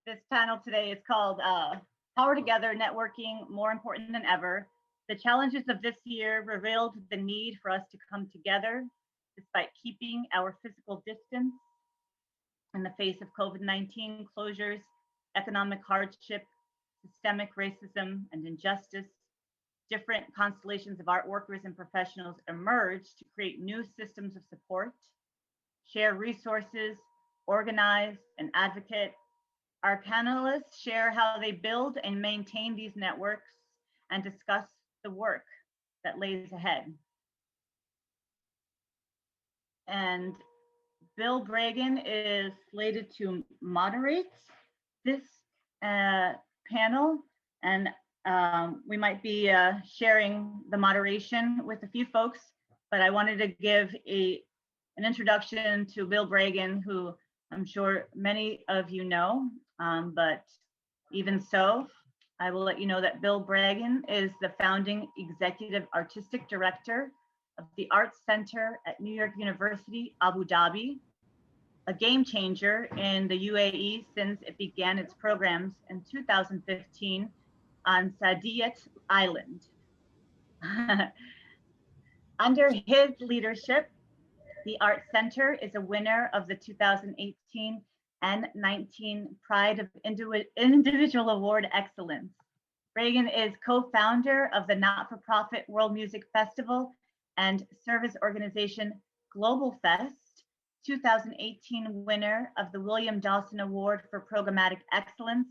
This panel today is called Power Together, Networking More Important Than Ever. The challenges of this year revealed the need for us to come together despite keeping our physical distance in the face of COVID-19 closures, economic hardship, systemic racism and injustice. Different constellations of art workers and professionals emerge to create new systems of support, share resources, organize, and advocate. Our panelists share how they build and maintain these networks and discuss the work that lays ahead. And Bill Bragin is slated to moderate this panel, and we might be sharing the moderation with a few folks, but I wanted to give an introduction to Bill Bragin, who I'm sure many of you know, but even so, I will let you know that Bill Bragin is the founding executive artistic director of the Arts Center at New York University, Abu Dhabi, a game changer in the UAE since it began its programs in 2015 on Saadiyat Island. Under his leadership, the Art Center is a winner of the 2018 N19 Pride of Individual Award Excellence. Bragin is co-founder of the not-for-profit World Music Festival and service organization globalFEST, 2018 winner of the William Dawson Award for Programmatic Excellence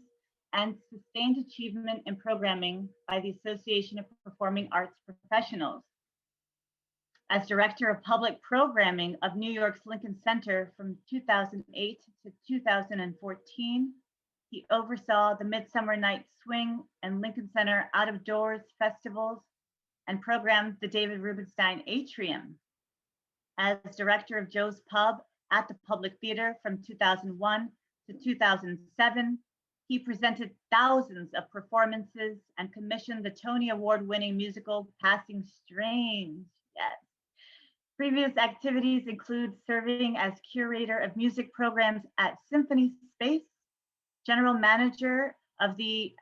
and Sustained Achievement in Programming by the Association of Performing Arts Professionals. As Director of Public Programming of New York's Lincoln Center from 2008 to 2014, he oversaw the Midsummer Night's Swing and Lincoln Center Out of Doors festivals and programmed the David Rubenstein Atrium. As Director of Joe's Pub at the Public Theater from 2001 to 2007, he presented thousands of performances and commissioned the Tony Award-winning musical Passing Strange. Yes. Previous activities include serving as curator of music programs at Symphony Space, general manager of the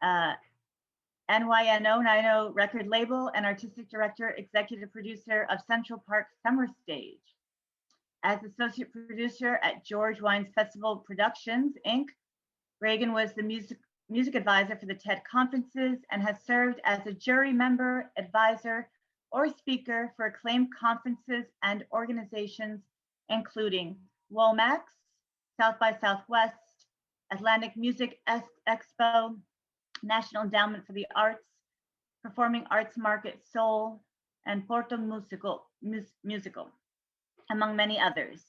NYNO 90 record label, and artistic director, executive producer of Central Park Summer Stage. As associate producer at George Wines Festival Productions, Inc., Bragin was the music advisor for the TED conferences and has served as a jury member, advisor, or speaker for acclaimed conferences and organizations, including WOMAX, South by Southwest, Atlantic Music Expo, National Endowment for the Arts, Performing Arts Market Seoul, and Porto Musical, among many others.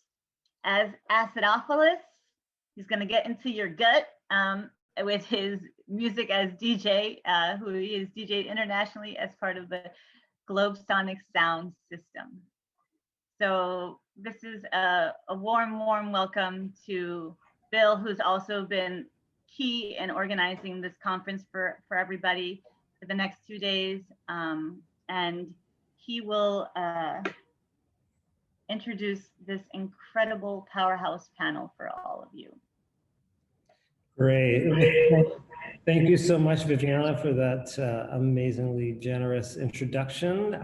As Acidophilus, he's going to get into your gut with his music as DJ, who he is DJed internationally as part of the Globe Sonic sound system. So this is a warm welcome to Bill, who's also been key in organizing this conference for everybody for the next 2 days. And he will introduce this incredible powerhouse panel for all of you. Great. Thank you so much, Viviana, for that amazingly generous introduction.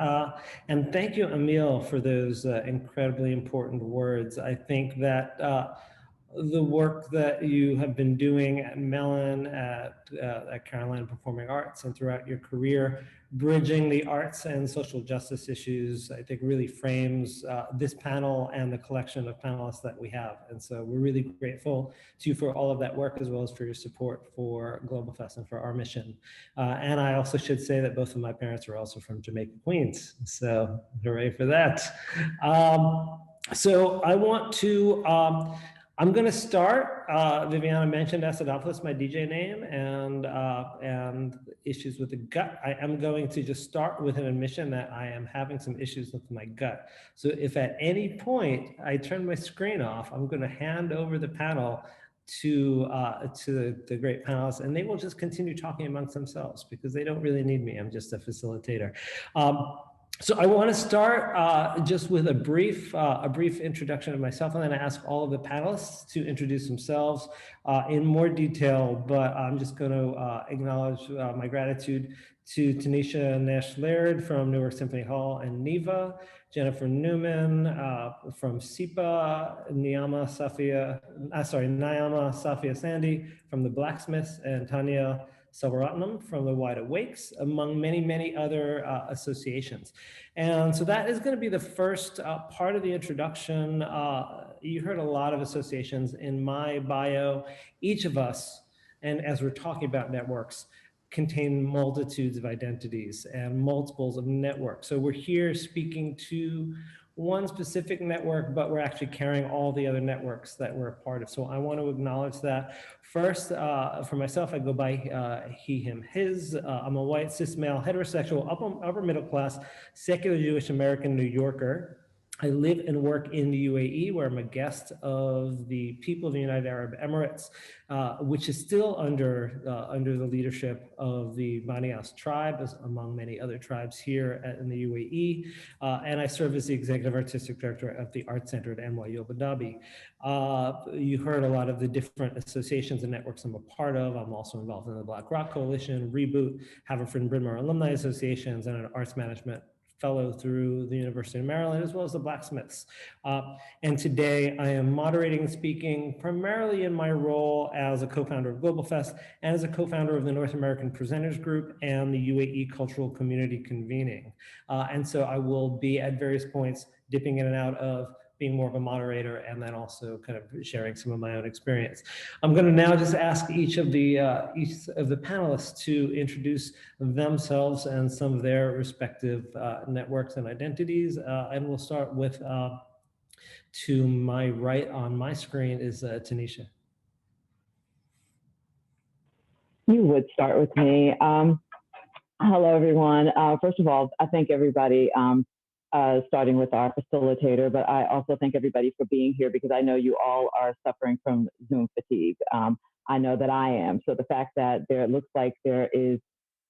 And thank you, Emil, for those incredibly important words. I think that the work that you have been doing at Mellon, at Carolina Performing Arts, and throughout your career, bridging the arts and social justice issues, I think really frames this panel and the collection of panelists that we have. And so we're really grateful to you for all of that work, as well as for your support for globalFEST and for our mission. And I also should say that both of my parents are also from Jamaica, Queens. So hooray for that. So I want to, I'm going to start. Viviana mentioned Acidophilus, my DJ name, and issues with the gut. I am going to just start with an admission that I am having some issues with my gut. So if at any point I turn my screen off, I'm going to hand over the panel to the great panelists, and they will just continue talking amongst themselves because they don't really need me. I'm just a facilitator. So I want to start just with a brief introduction of myself, and then I ask all of the panelists to introduce themselves in more detail. But I'm just going to acknowledge my gratitude to Taneshia and Nash Laird from Newark Symphony Hall and NIVA, Jennifer Newman from CIPA, Niama, Safia Sandy from the Blacksmiths, and Tanya Salvaretnam from the Wide Awakes, among many, many other associations. And so that is going to be the first part of the introduction. You heard a lot of associations in my bio. Each of us, and as we're talking about networks, contain multitudes of identities and multiples of networks. So we're here speaking to one specific network, but we're actually carrying all the other networks that we're a part of. So I want to acknowledge that. First, for myself, I go by he, him, his. I'm a white, cis male, heterosexual, upper middle class, secular Jewish American New Yorker. I live and work in the UAE, where I'm a guest of the people of the United Arab Emirates, which is still under the leadership of the Bani Aus tribe, among many other tribes here in the UAE. And I serve as the Executive Artistic Director of the Art Center at NYU Abu Dhabi. You heard a lot of the different associations and networks I'm a part of. I'm also involved in the Black Rock Coalition, Reboot, Haverford and Bryn Mawr Alumni Associations, and an arts management fellow through the University of Maryland, as well as the Blacksmiths. And today I am moderating and speaking primarily in my role as a co-founder of globalFEST and as a co-founder of the North American Presenters Group and the UAE Cultural Community Convening. And so I will be at various points dipping in and out of being more of a moderator and then also kind of sharing some of my own experience. I'm going to now just ask each of the panelists to introduce themselves and some of their respective networks and identities. And we'll start with, to my right on my screen is Taneshia. You would start with me. Hello, everyone. First of all, I thank everybody, starting with our facilitator, but I also thank everybody for being here because I know you all are suffering from Zoom fatigue. I know that I am. So the fact that it looks like there is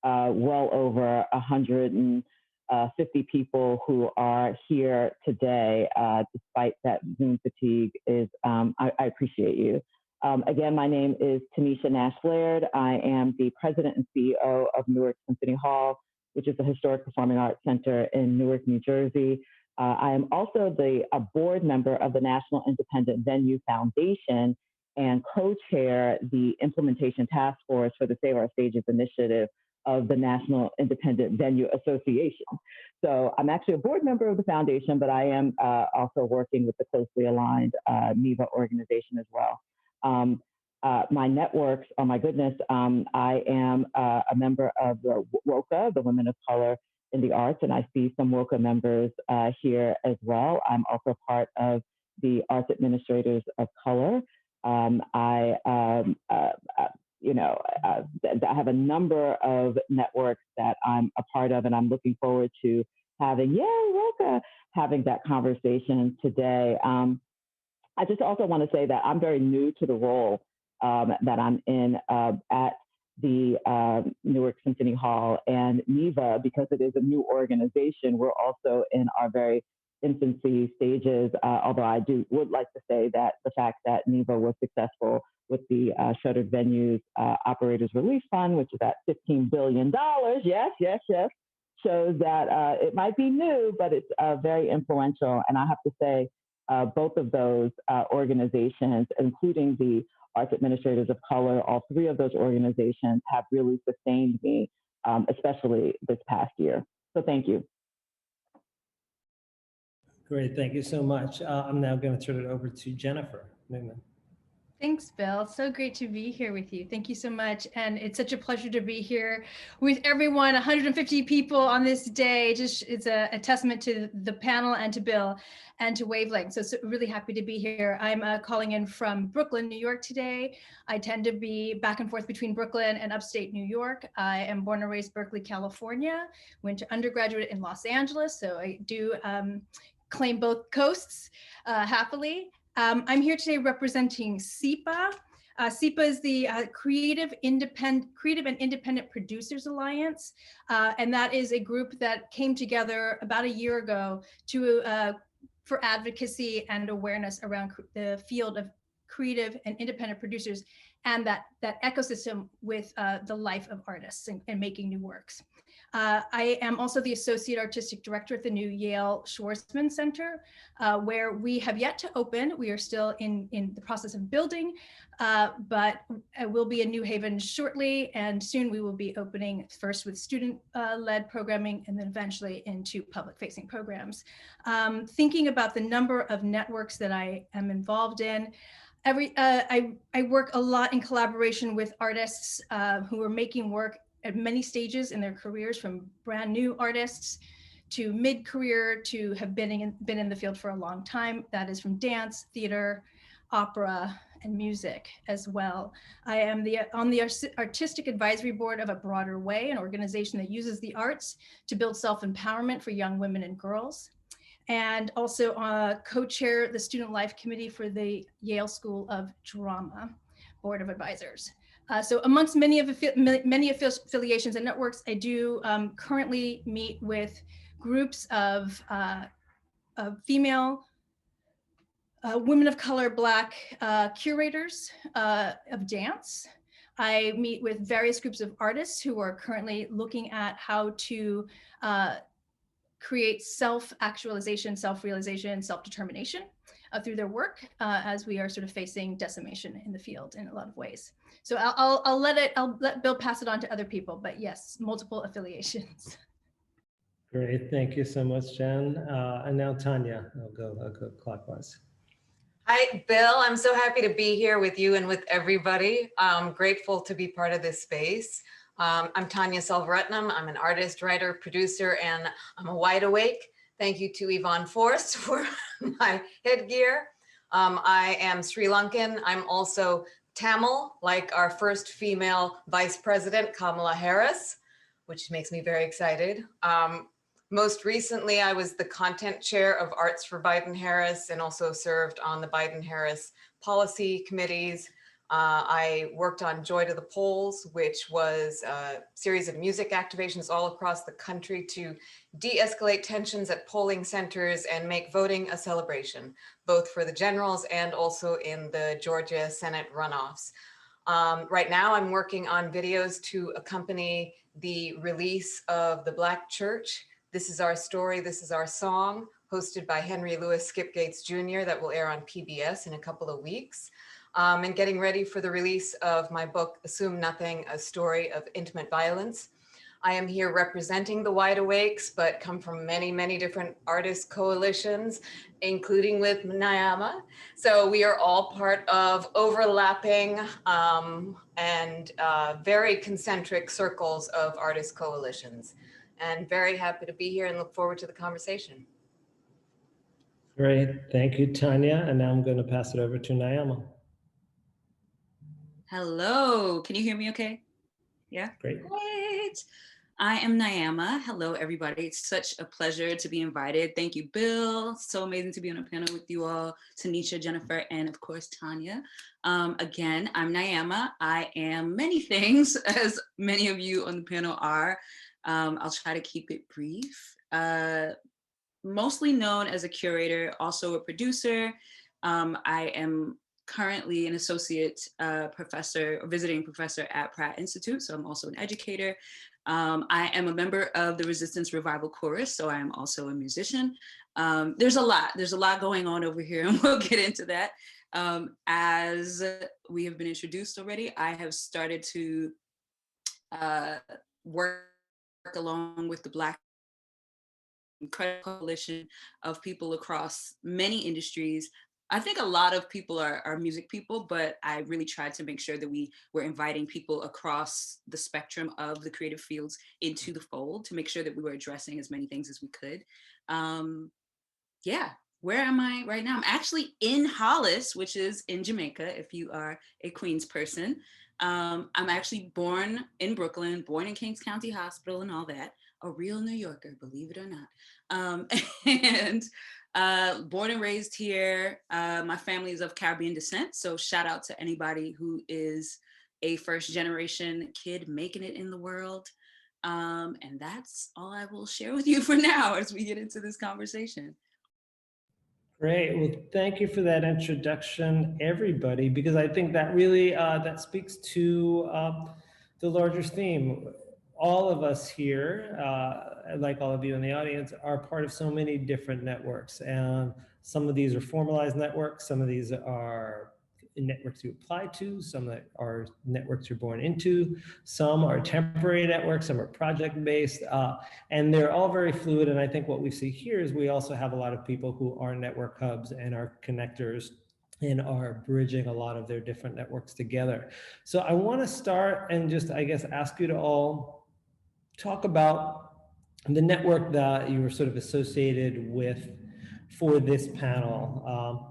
well over 150 people who are here today, despite that Zoom fatigue, is I appreciate you. Again, my name is Taneshia Nash Laird. I am the president and CEO of Newark Symphony Hall, which is a historic performing arts center in Newark, New Jersey. I am also a board member of the National Independent Venue Foundation and co-chair the implementation task force for the Save Our Stages initiative of the National Independent Venue Association. So I'm actually a board member of the foundation, but I am also working with the closely aligned NIVA organization as well. My networks, oh my goodness, I am a member of the WOCA, the Women of Color in the Arts, and I see some WOCA members here as well. I'm also part of the Arts Administrators of Color. I have a number of networks that I'm a part of, and I'm looking forward to having that conversation today. I just also want to say that I'm very new to the role that I'm in at the Newark Symphony Hall and NIVA, because it is a new organization. We're also in our very infancy stages, although I would like to say that the fact that NIVA was successful with the Shuttered Venues Operators Relief Fund, which is at $15 billion, yes, shows that it might be new, but it's very influential. And I have to say, both of those organizations, including the Arts Administrators of Color, all three of those organizations have really sustained me, especially this past year. So thank you. Great, thank you so much. I'm now going to turn it over to Jennifer Newman. Thanks, Bill. So great to be here with you. Thank you so much. And it's such a pleasure to be here with everyone, 150 people on this day. It's a testament to the panel and to Bill and to Wavelengths. So really happy to be here. I'm calling in from Brooklyn, New York today. I tend to be back and forth between Brooklyn and upstate New York. I am born and raised Berkeley, California, went to undergraduate in Los Angeles. So I do claim both coasts happily. I'm here today representing CIPA, CIPA is the Creative and Independent Producers Alliance, and that is a group that came together about a year ago for advocacy and awareness around the field of creative and independent producers and that ecosystem with the life of artists and making new works. I am also the Associate Artistic Director at the new Yale Schwarzman Center, where we have yet to open. We are still in the process of building, but it will be in New Haven shortly, and soon we will be opening first with student-led programming and then eventually into public-facing programs. Thinking about the number of networks that I am involved in, I work a lot in collaboration with artists who are making work at many stages in their careers, from brand new artists to mid-career to have been in the field for a long time. That is from dance, theater, opera, and music as well. I am on the Artistic Advisory Board of A Broader Way, an organization that uses the arts to build self-empowerment for young women and girls. And also co-chair the Student Life Committee for the Yale School of Drama Board of Advisors. So amongst many affiliations and networks, I do currently meet with groups of female, women of color, Black curators of dance. I meet with various groups of artists who are currently looking at how to create self-actualization, self-realization, self-determination through their work as we are sort of facing decimation in the field in a lot of ways. So I'll let Bill pass it on to other people, but yes, multiple affiliations. Great, thank you so much, Jen. And now Tanya, I'll go clockwise. Hi, Bill. I'm so happy to be here with you and with everybody. I'm grateful to be part of this space. I'm Tanya Salvaretnam. I'm an artist, writer, producer, and I'm a wide awake. Thank you to Yvonne Forrest for my headgear. I am Sri Lankan. I'm also Tamil, like our first female vice president, Kamala Harris, which makes me very excited. Most recently, I was the content chair of Arts for Biden-Harris and also served on the Biden-Harris policy committees. I worked on Joy to the Polls, which was a series of music activations all across the country to de-escalate tensions at polling centers and make voting a celebration, both for the generals and also in the Georgia Senate runoffs. Right now, I'm working on videos to accompany the release of The Black Church. This is Our Story, This is Our Song, hosted by Henry Louis Skip Gates Jr. that will air on PBS in a couple of weeks. And getting ready for the release of my book, Assume Nothing, A Story of Intimate Violence. I am here representing the Wide Awakes, but come from many, many different artist coalitions, including with Niama. So we are all part of overlapping and very concentric circles of artist coalitions. And very happy to be here and look forward to the conversation. Great, thank you, Tanya. And now I'm going to pass it over to Niama. Hello, can you hear me okay? Yeah? Great. Great. I am Niama. Hello, everybody. It's such a pleasure to be invited. Thank you, Bill. So amazing to be on a panel with you all, Taneshia, Jennifer, and of course, Tanya. Again, I'm Niama. I am many things, as many of you on the panel are. I'll try to keep it brief. Mostly known as a curator, also a producer. I am currently an associate professor, or visiting professor at Pratt Institute, so I'm also an educator. I am a member of the Resistance Revival Chorus, so I am also a musician. There's a lot going on over here, and we'll get into that. As we have been introduced already, I have started to work along with the Black coalition of people across many industries. I think a lot of people are music people, but I really tried to make sure that we were inviting people across the spectrum of the creative fields into the fold to make sure that we were addressing as many things as we could. Yeah, where am I right now? I'm actually in Hollis, which is in Jamaica, if you are a Queens person. I'm actually born in Brooklyn, born in Kings County Hospital and all that. A real New Yorker, believe it or not. And Born and raised here. My family is of Caribbean descent, so shout out to anybody who is a first generation kid making it in the world. And that's all I will share with you for now as we get into this conversation. Great. Well, thank you for that introduction, everybody, because I think that really that speaks to the larger theme. All of us here, like all of you in the audience, are part of so many different networks, and some of these are formalized networks, some of these are networks you apply to, some that are networks you're born into, some are temporary networks, some are project-based, and they're all very fluid. And I think what we see here is we also have a lot of people who are network hubs and are connectors and are bridging a lot of their different networks together. So I want to start and just, I guess, ask you to all talk about the network that you were sort of associated with for this panel.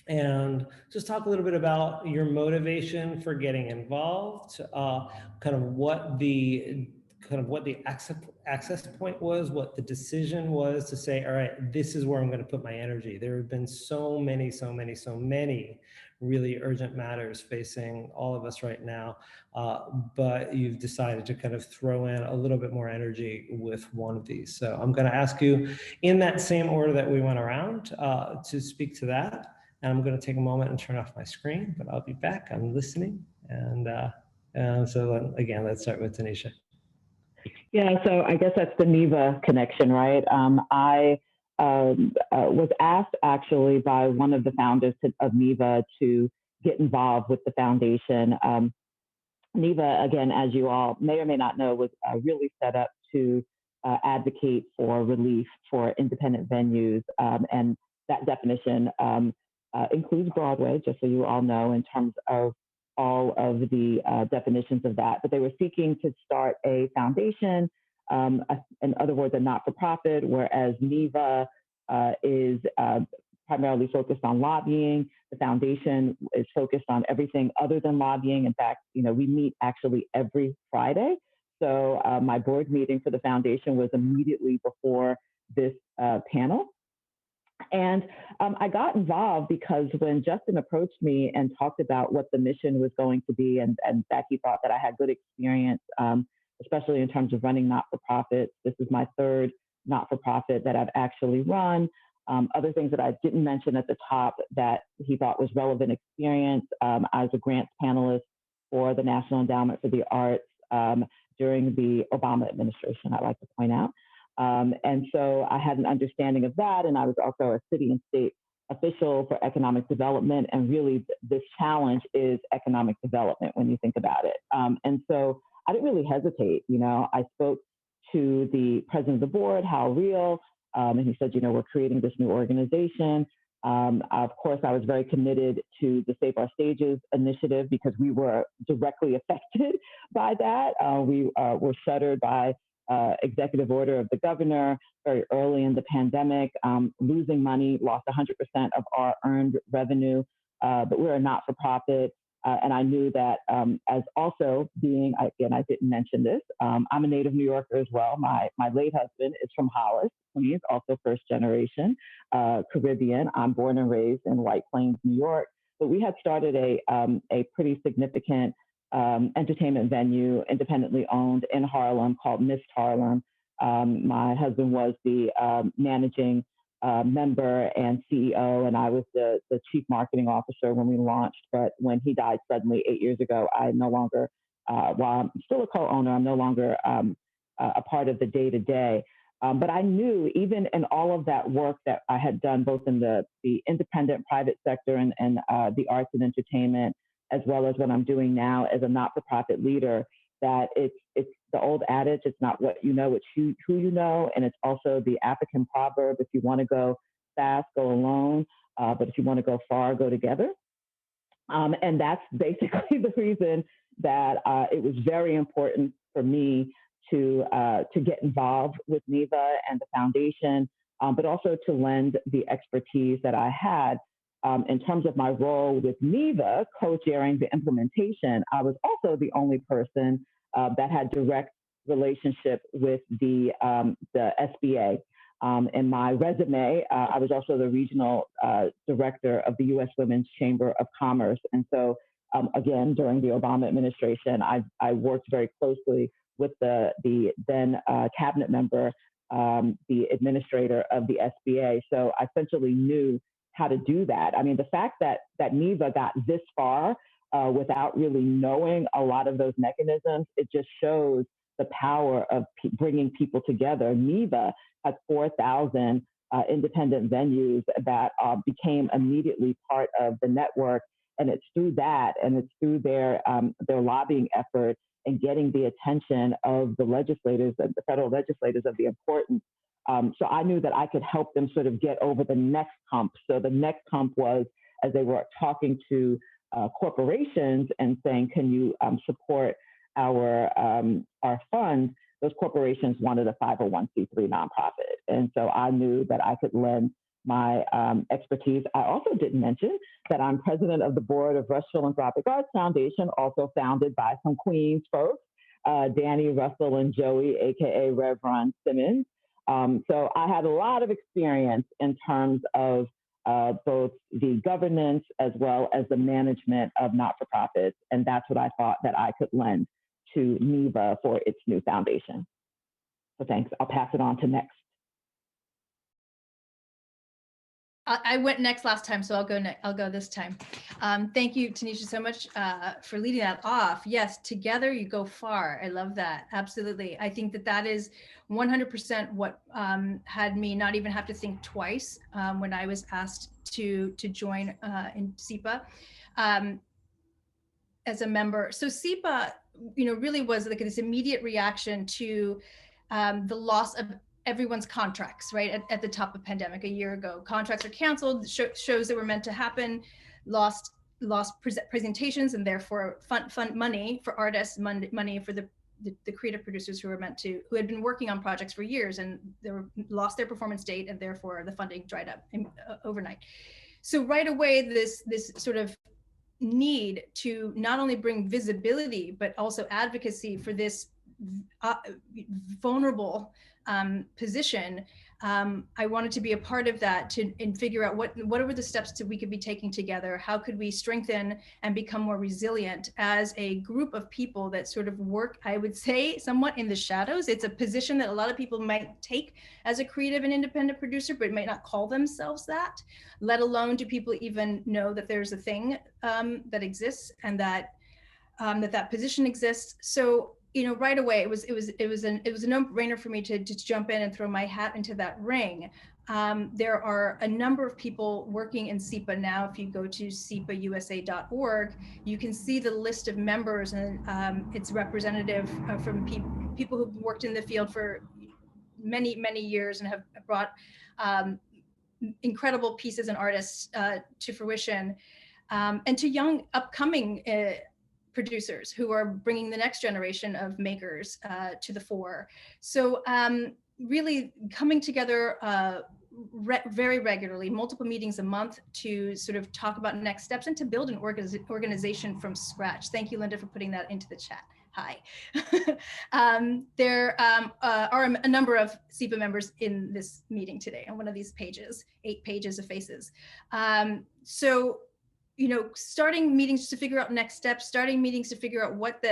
And just talk a little bit about your motivation for getting involved, kind of what the access point was, what the decision was to say, all right, this is where I'm going to put my energy. There have been so many really urgent matters facing all of us right now, but you've decided to kind of throw in a little bit more energy with one of these. So I'm going to ask you in that same order that we went around to speak to that. And I'm going to take a moment and turn off my screen, but I'll be back. I'm listening. And so again, let's start with Taneshia. Yeah, so I guess that's the NIVA connection, right? I was asked actually by one of the founders of NIVA to get involved with the foundation. NIVA, again, as you all may or may not know, was really set up to advocate for relief for independent venues. And that definition includes Broadway, just so you all know, in terms of all of the definitions of that. But they were seeking to start a foundation, in other words, a not-for-profit, whereas NIVA is primarily focused on lobbying. The foundation is focused on everything other than lobbying. In fact, we meet actually every Friday. So my board meeting for the foundation was immediately before this panel. And I got involved because when Justin approached me and talked about what the mission was going to be, and that he thought that I had good experience, especially in terms of running not-for-profits. This is my third not-for-profit that I've actually run. Other things that I didn't mention at the top that he thought was relevant experience. I was a grants panelist for the National Endowment for the Arts during the Obama administration, I'd like to point out. And so I had an understanding of that. And I was also a city and state official for economic development. And really, this challenge is economic development when you think about it. And so I didn't really hesitate. I spoke to the president of the board, Hal Reel, and he said, we're creating this new organization. Of course, I was very committed to the Save Our Stages initiative because we were directly affected by that. We were shuttered by executive order of the governor very early in the pandemic, losing money, lost 100% of our earned revenue, but we're a not-for-profit. And I knew that as also being, again, I didn't mention this, I'm a native New Yorker as well. My late husband is from Hollis, Queens, also first generation Caribbean. I'm born and raised in White Plains, New York. But we had started a pretty significant entertainment venue, independently owned in Harlem, called Mist Harlem. My husband was the managing member and CEO, and I was the chief marketing officer when we launched. But when he died suddenly 8 years ago, I no longer, while I'm still a co-owner, I'm no longer a part of the day-to-day. But I knew even in all of that work that I had done, both in the independent private sector and the arts and entertainment, as well as what I'm doing now as a not-for-profit leader, that it's the old adage, it's not what you know, it's who you know. And it's also the African proverb, if you want to go fast, go alone. But if you want to go far, go together. And that's basically the reason that it was very important for me to get involved with NIVA and the foundation, but also to lend the expertise that I had. In terms of my role with NIVA, co-chairing the implementation, I was also the only person that had direct relationship with the SBA. In my resume, I was also the regional director of the U.S. Women's Chamber of Commerce. And so, again, during the Obama administration, I worked very closely with the then cabinet member, the administrator of the SBA. So I essentially knew how to do that. I mean, the fact that NIVA got this far without really knowing a lot of those mechanisms, it just shows the power of bringing people together. NIVA had 4,000 independent venues that became immediately part of the network. And it's through that, and it's through their lobbying effort and getting the attention of the legislators, the federal legislators, of the importance. So I knew that I could help them sort of get over the next hump. So the next hump was, as they were talking to corporations and saying, can you support our funds, those corporations wanted a 501c3 nonprofit. And so I knew that I could lend my expertise. I also didn't mention that I'm president of the board of Rush Philanthropic Arts Foundation, also founded by some Queens folks, Danny, Russell, and Joey, AKA Rev Ron Simmons. So I had a lot of experience in terms of both the governance as well as the management of not-for-profits. And that's what I thought that I could lend to NIVA for its new foundation. So thanks. I'll pass it on to next. I went next last time, so I'll go next. I'll go this time. Thank you, Taneshia, so much for leading that off. Yes, together you go far. I love that. Absolutely. I think that is 100% what had me not even have to think twice when I was asked to join in CIPA as a member. So CIPA, really was like this immediate reaction to the loss of everyone's contracts, right? At the top of pandemic a year ago, contracts are canceled, shows that were meant to happen, lost presentations, and therefore fund money for artists, money for the creative producers who had been working on projects for years, and they lost their performance date, and therefore the funding dried up overnight. So right away, this sort of need to not only bring visibility, but also advocacy for this vulnerable position. I wanted to be a part of that and figure out what were the steps that we could be taking together. How could we strengthen and become more resilient as a group of people that sort of work, I would say, somewhat in the shadows. It's a position that a lot of people might take as a creative and independent producer, but might not call themselves that, let alone do people even know that there's a thing that exists and that that position exists. So right away, it was a no-brainer for me to jump in and throw my hat into that ring. There are a number of people working in CIPA now. If you go to cipausa.org, you can see the list of members, and it's representative from people who've worked in the field for many, many years and have brought incredible pieces and artists to fruition, and to young upcoming producers who are bringing the next generation of makers to the fore. So really coming together very regularly, multiple meetings a month, to sort of talk about next steps and to build an organization from scratch. Thank you, Linda, for putting that into the chat. Hi. There are a number of CIPA members in this meeting today on one of these pages, 8 pages of faces. So starting meetings to figure out next steps, starting meetings to figure out what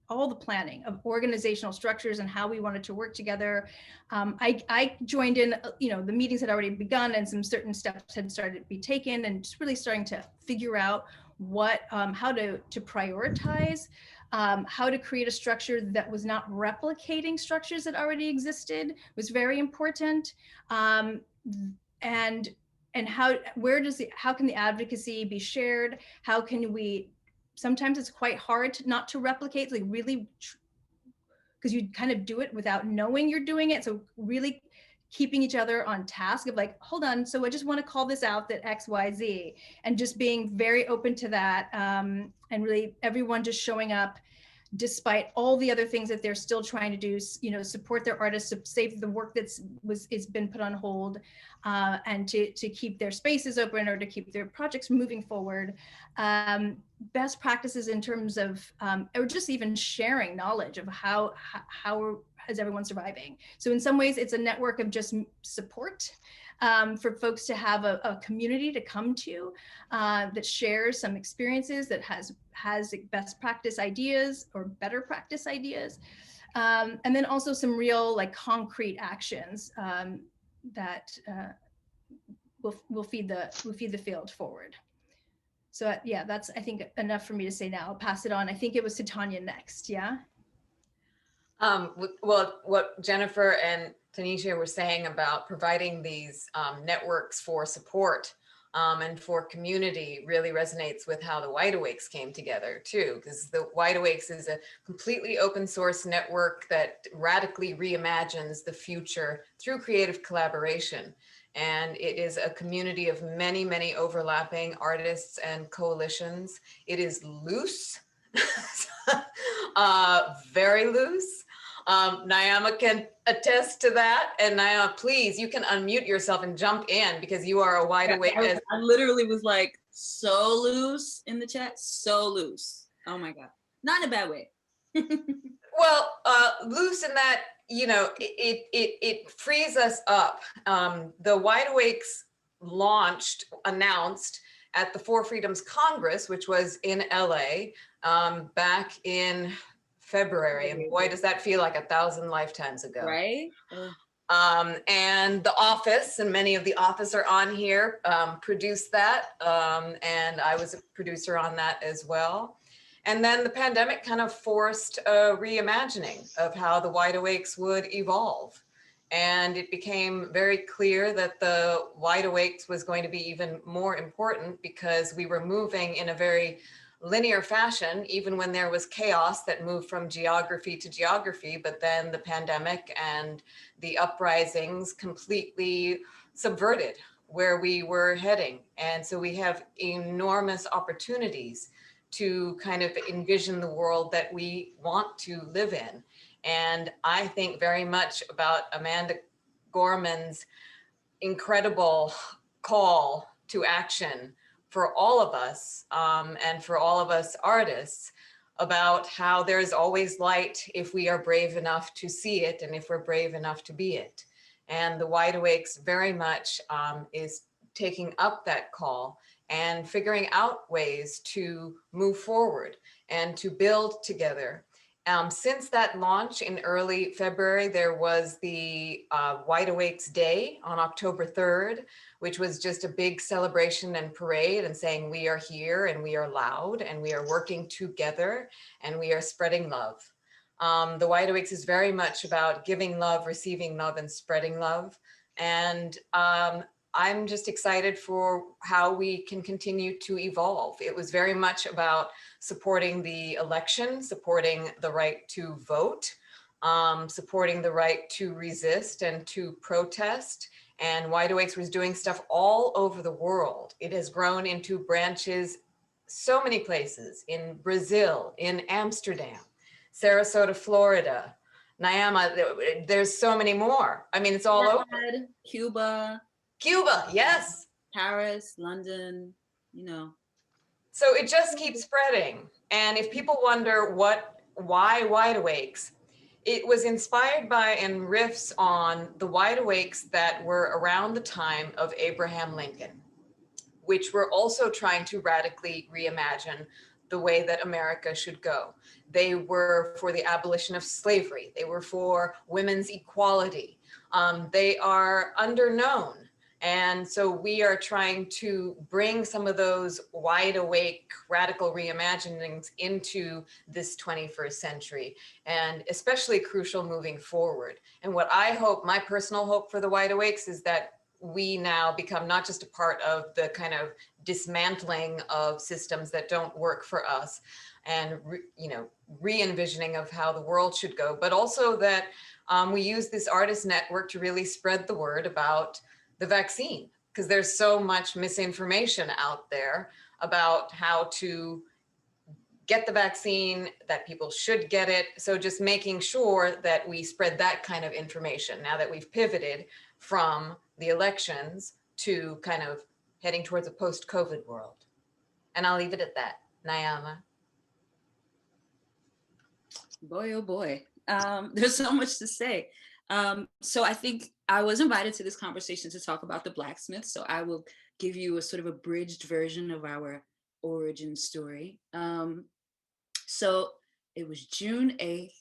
all the planning of organizational structures and how we wanted to work together. I joined in, the meetings had already begun and some certain steps had started to be taken, and just really starting to figure out how to prioritize, how to create a structure that was not replicating structures that already existed was very important. And how can the advocacy be shared? How can we, sometimes it's quite hard not to replicate, like really, because you kind of do it without knowing you're doing it. So really keeping each other on task of like, hold on, so I just want to call this out that X, Y, Z, and just being very open to that, and really everyone just showing up despite all the other things that they're still trying to do, support their artists, to save the work it's been put on hold, and to keep their spaces open or to keep their projects moving forward. Best practices in terms of, or just even sharing knowledge of how is everyone surviving? So in some ways, it's a network of just support for folks to have a community to come to that shares some experiences, that has best practice ideas or better practice ideas. And then also some real like concrete actions that will feed the field forward. So yeah, that's, I think, enough for me to say now. I'll pass it on. I think it was to Tanya next, yeah? Well, what Jennifer and Taneshia were saying about providing these networks for support and for community really resonates with how the Wide Awakes came together too, because the Wide Awakes is a completely open source network that radically reimagines the future through creative collaboration. And it is a community of many, many overlapping artists and coalitions. It is loose, very loose. Niama can attest to that. And Niama, please, you can unmute yourself and jump in because you are a wide awake. I literally was like, so loose in the chat, so loose. Oh my God, not in a bad way. Well, loose in that, you know, it frees us up. The Wide Awakes announced at the Four Freedoms Congress, which was in LA back in February. And boy, does that feel like 1,000 lifetimes ago. Right? And The Office, and many of The Office are on here, produced that. And I was a producer on that as well. And then the pandemic kind of forced a reimagining of how the Wide Awakes would evolve. And it became very clear that the Wide Awakes was going to be even more important because we were moving in a very linear fashion, even when there was chaos that moved from geography to geography, but then the pandemic and the uprisings completely subverted where we were heading. And so we have enormous opportunities to kind of envision the world that we want to live in. And I think very much about Amanda Gorman's incredible call to action for all of us and for all of us artists about how there's always light if we are brave enough to see it and if we're brave enough to be it. And the Wide Awakes very much is taking up that call and figuring out ways to move forward and to build together. Since that launch in early February, there was the Wide Awakes Day on October 3rd, which was just a big celebration and parade and saying we are here and we are loud and we are working together and we are spreading love. The Wide Awakes is very much about giving love, receiving love, and spreading love. And I'm just excited for how we can continue to evolve. It was very much about supporting the election, supporting the right to vote, supporting the right to resist and to protest. And Wide Awakes was doing stuff all over the world. It has grown into branches so many places, in Brazil, in Amsterdam, Sarasota, Florida, Niama, there's so many more. I mean, it's all over. Cuba, yes. Paris, London, you know. So it just keeps spreading. And if people wonder why Wide Awakes, it was inspired by and riffs on the Wide Awakes that were around the time of Abraham Lincoln, which were also trying to radically reimagine the way that America should go. They were for the abolition of slavery. They were for women's equality. They are underknown. And so we are trying to bring some of those wide awake radical reimaginings into this 21st century, and especially crucial moving forward. And what I hope, my personal hope for the Wide Awakes, is that we now become not just a part of the kind of dismantling of systems that don't work for us and re-envisioning of how the world should go, but also that we use this artist network to really spread the word about the vaccine, because there's so much misinformation out there about how to get the vaccine, that people should get it. So just making sure that we spread that kind of information now that we've pivoted from the elections to kind of heading towards a post-COVID world. And I'll leave it at that. Niama. Boy, oh boy. There's so much to say. So I think I was invited to this conversation to talk about the Blacksmiths. So I will give you a sort of abridged version of our origin story. So it was June 8th.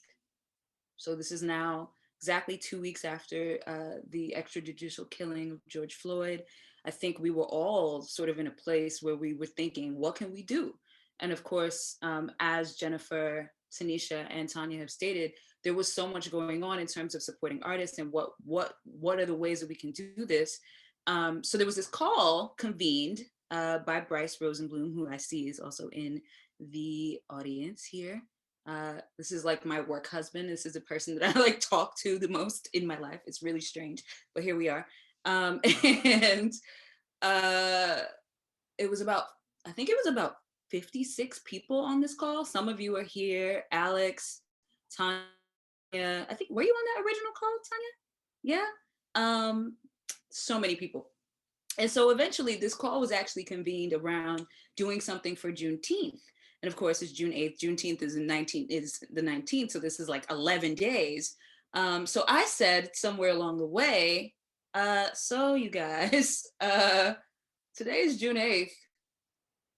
So this is now exactly 2 weeks after the extrajudicial killing of George Floyd. I think we were all sort of in a place where we were thinking, what can we do? And of course, as Jennifer, Taneshia, and Tanya have stated, there was so much going on in terms of supporting artists and what are the ways that we can do this. So there was this call convened by Bryce Rosenblum, who I see is also in the audience here. This is like my work husband. This is the person that I like talk to the most in my life. It's really strange, but here we are. And it was about, I think it was about 56 people on this call. Some of you are here, Alex, Tanya. I think, were you on that original call, Tanya? Yeah. So many people. And so eventually this call was actually convened around doing something for Juneteenth. And of course, it's June 8th. Juneteenth is the 19th. So this is like 11 days. So I said somewhere along the way, so you guys, today is June 8th.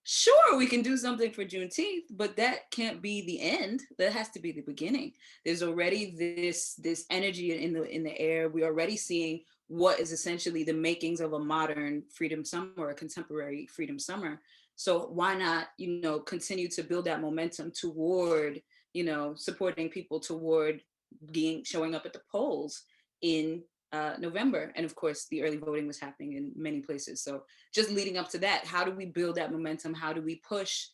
Sure, we can do something for Juneteenth, but that can't be the end. That has to be the beginning. There's already this energy in the air. We're already seeing what is essentially the makings of a modern Freedom Summer, a contemporary Freedom Summer. So why not, continue to build that momentum toward, supporting people toward showing up at the polls in November. And of course, the early voting was happening in many places. So just leading up to that, how do we build that momentum? How do we push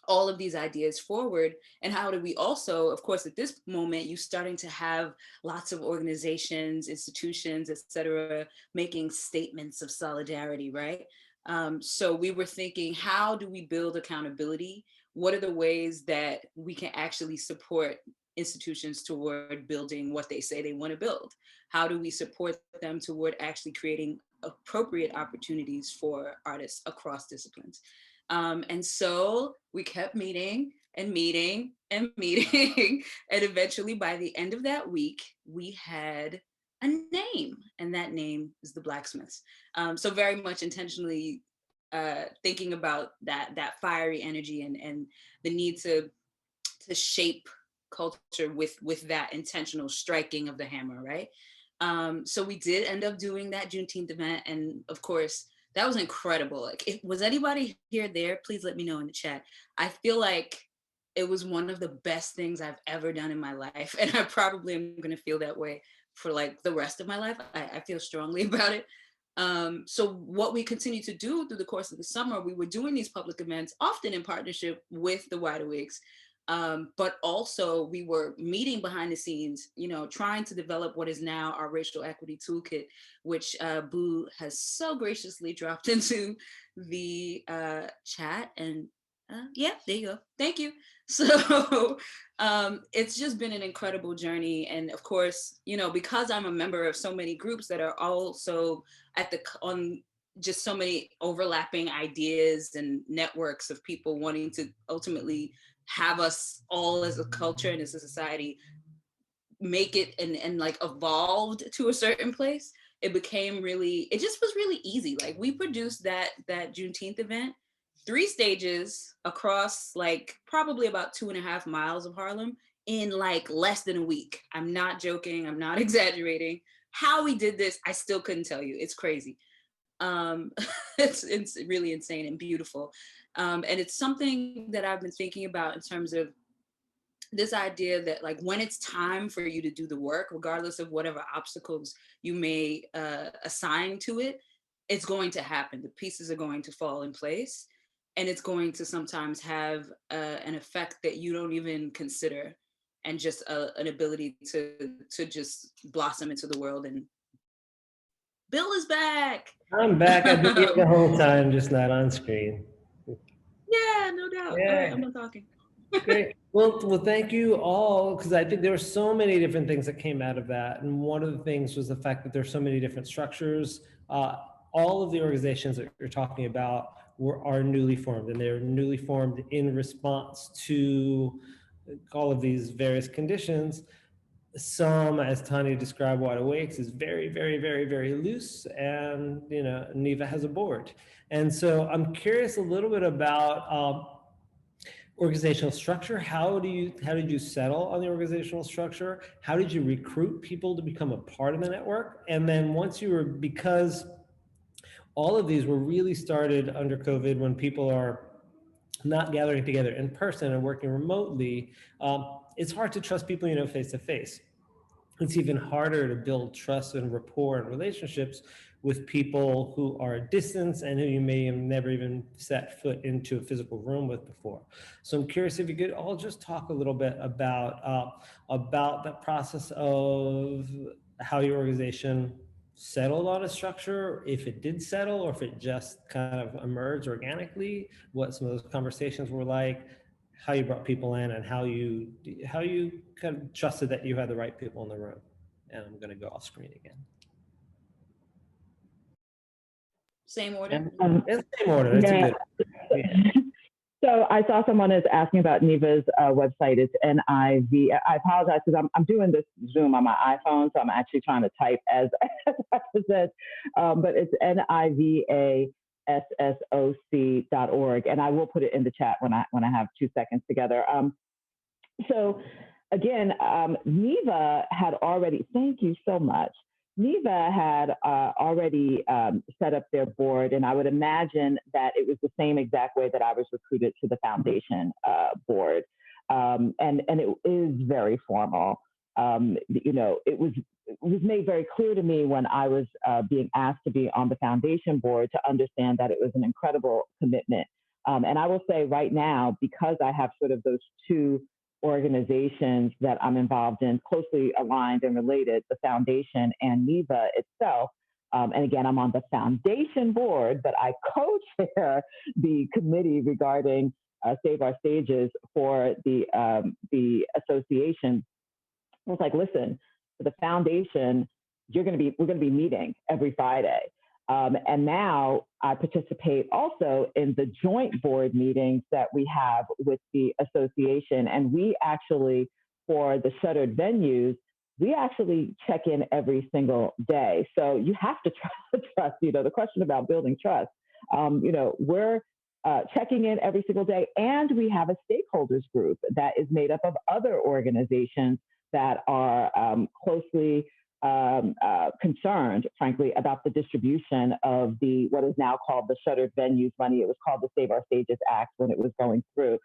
all of these ideas forward? And how do we also, of course, at this moment, you're starting to have lots of organizations, institutions, et cetera, making statements of solidarity, right? So we were thinking, how do we build accountability? What are the ways that we can actually support institutions toward building what they say they want to build? How do we support them toward actually creating appropriate opportunities for artists across disciplines? And so we kept meeting and meeting and meeting. And eventually by the end of that week, we had a name, and that name is the Blacksmiths. So very much intentionally thinking about that fiery energy and the need to shape culture with that intentional striking of the hammer, right? So we did end up doing that Juneteenth event, and of course that was incredible. Like, was anybody here there? Please let me know in the chat. I feel like it was one of the best things I've ever done in my life, and I probably am going to feel that way for like the rest of my life. I feel strongly about it. So what we continue to do through the course of the summer, we were doing these public events, often in partnership with the Wide Awakes. But also we were meeting behind the scenes, trying to develop what is now our racial equity toolkit, which Boo has so graciously dropped into the chat. And yeah, there you go. Thank you. So it's just been an incredible journey. And of course, because I'm a member of so many groups that are also on just so many overlapping ideas and networks of people wanting to ultimately have us all as a culture and as a society make it and like evolved to a certain place, it just was really easy. Like, we produced that Juneteenth event, 3 stages across like probably about 2.5 miles of Harlem in like less than a week. I'm not joking, I'm not exaggerating. How we did this, I still couldn't tell you. It's crazy. It's really insane and beautiful. And it's something that I've been thinking about in terms of this idea that, like, when it's time for you to do the work, regardless of whatever obstacles you may assign to it, it's going to happen. The pieces are going to fall in place, and it's going to sometimes have an effect that you don't even consider, and just an ability to just blossom into the world. And Bill is back. I'm back. I've been here the whole time, just not on screen. Yeah, no doubt. Yeah. All right, I'm not talking. Great. Well, thank you all, because I think there were so many different things that came out of that. And one of the things was the fact that there's so many different structures. All of the organizations that you're talking about are newly formed, and they're newly formed in response to all of these various conditions. some, as Tanya described, Wide Awakes is very, very, very, very loose, and NIVA has a board. And so I'm curious a little bit about organizational structure. How did you settle on the organizational structure? How did you recruit people to become a part of the network? And then once you were, because all of these were really started under COVID, when people are not gathering together in person and working remotely, it's hard to trust people face to face. It's even harder to build trust and rapport and relationships with people who are at distance and who you may have never even set foot into a physical room with before. So I'm curious if you could all just talk a little bit about the process of how your organization settled on a structure, if it did settle, or if it just kind of emerged organically, what some of those conversations were like, how you brought people in, and how you kind of trusted that you had the right people in the room. And I'm going to go off screen again. Same order? Same order. It's yeah. a good. So I saw someone is asking about NIVA's website. It's NIV. I apologize because I'm doing this Zoom on my iPhone, so I'm actually trying to type as I said. But it's NIVASSOC.org, and I will put it in the chat when I have 2 seconds together. So again, NIVA had already. Thank you so much. NIVA had already set up their board, and I would imagine that it was the same exact way that I was recruited to the foundation board. And it is very formal. It was made very clear to me when I was being asked to be on the foundation board to understand that it was an incredible commitment. And I will say right now, because I have sort of those two organizations that I'm involved in, closely aligned and related, the foundation and NIVA itself. And again, I'm on the foundation board, but I co-chair the committee regarding Save Our Stages for the association. I was like, listen, for the foundation, we're going to be meeting every Friday. And now I participate also in the joint board meetings that we have with the association. And we actually, for the shuttered venues, we actually check in every single day. So you have to trust, the question about building trust. We're checking in every single day. And we have a stakeholders group that is made up of other organizations that are closely concerned, frankly, about the distribution of what is now called the shuttered venues money. It was called the Save Our Stages Act when it was going through.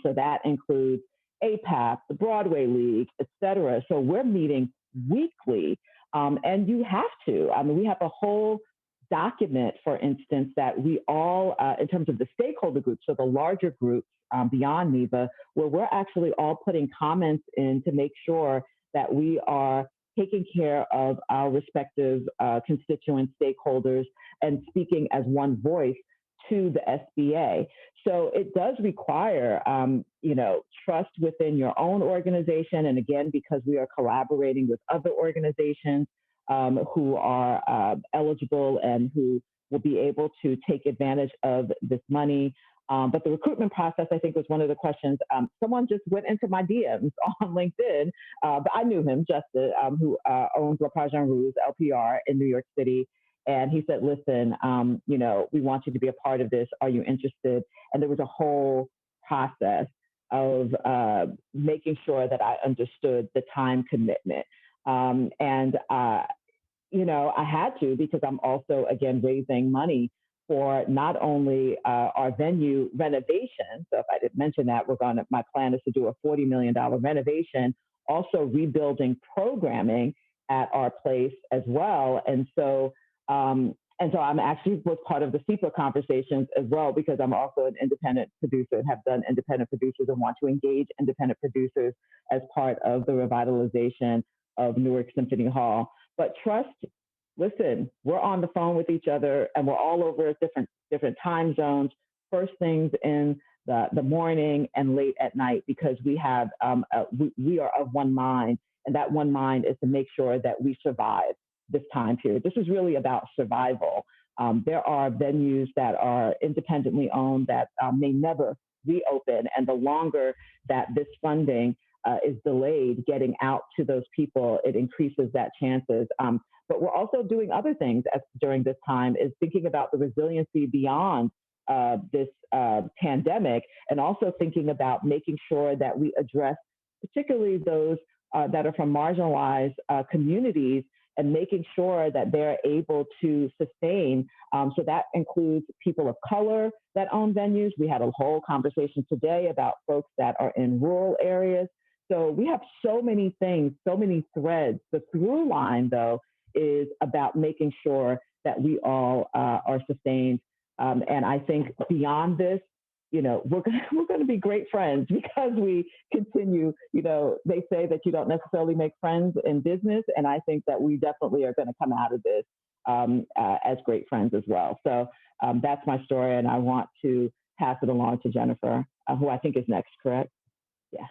So that includes APAP, the Broadway League, et cetera. So we're meeting weekly, and you have to. I mean, we have a whole document, for instance, that we all, in terms of the stakeholder groups, so the larger groups beyond NIVA, where we're actually all putting comments in to make sure that we are taking care of our respective constituent stakeholders and speaking as one voice to the SBA. So it does require, trust within your own organization. And again, because we are collaborating with other organizations who are eligible and who will be able to take advantage of this money. But the recruitment process, I think, was one of the questions. Someone just went into my DMs on LinkedIn, but I knew him, Justin, who owns La Page en Rouge, LPR in New York City. And he said, listen, we want you to be a part of this. Are you interested? And there was a whole process of making sure that I understood the time commitment. I had to, because I'm also, again, raising money for not only our venue renovation. So if I didn't mention that, my plan is to do a $40 million renovation, also rebuilding programming at our place as well. And so I'm actually was part of the CIPA conversations as well, because I'm also an independent producer and have done independent producers and want to engage independent producers as part of the revitalization of Newark Symphony Hall. But trust, listen, we're on the phone with each other and we're all over different time zones, first things in the morning and late at night, because we have we are of one mind, and that one mind is to make sure that we survive this time period. This is really about survival. There are venues that are independently owned that may never reopen, and the longer that this funding is delayed getting out to those people, it increases that chances. But we're also doing other things during this time, is thinking about the resiliency beyond this pandemic, and also thinking about making sure that we address particularly those that are from marginalized communities, and making sure that they're able to sustain. So that includes people of color that own venues. We had a whole conversation today about folks that are in rural areas. So we have so many things, so many threads. The through line, though, is about making sure that we all are sustained. And I think beyond this, we're going to be great friends, because we continue, they say that you don't necessarily make friends in business. And I think that we definitely are going to come out of this as great friends as well. So that's my story. And I want to pass it along to Jennifer, who I think is next, correct? Yeah.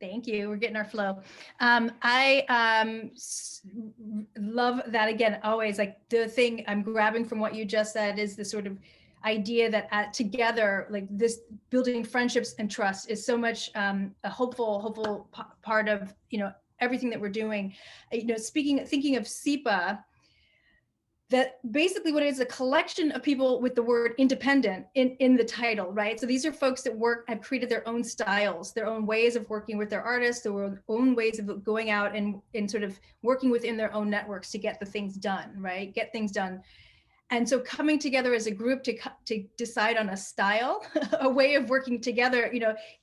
Thank you. We're getting our flow. I love that. Again, always, like, the thing I'm grabbing from what you just said is the sort of idea that together, like, this building friendships and trust is so much a hopeful part of everything that we're doing. Thinking of CIPA, that basically what it is, a collection of people with the word independent in the title, right? So these are folks that have created their own styles, their own ways of working with their artists, their own ways of going out and sort of working within their own networks to get the things done, right? Get things done. And so coming together as a group to decide on a style, a way of working together,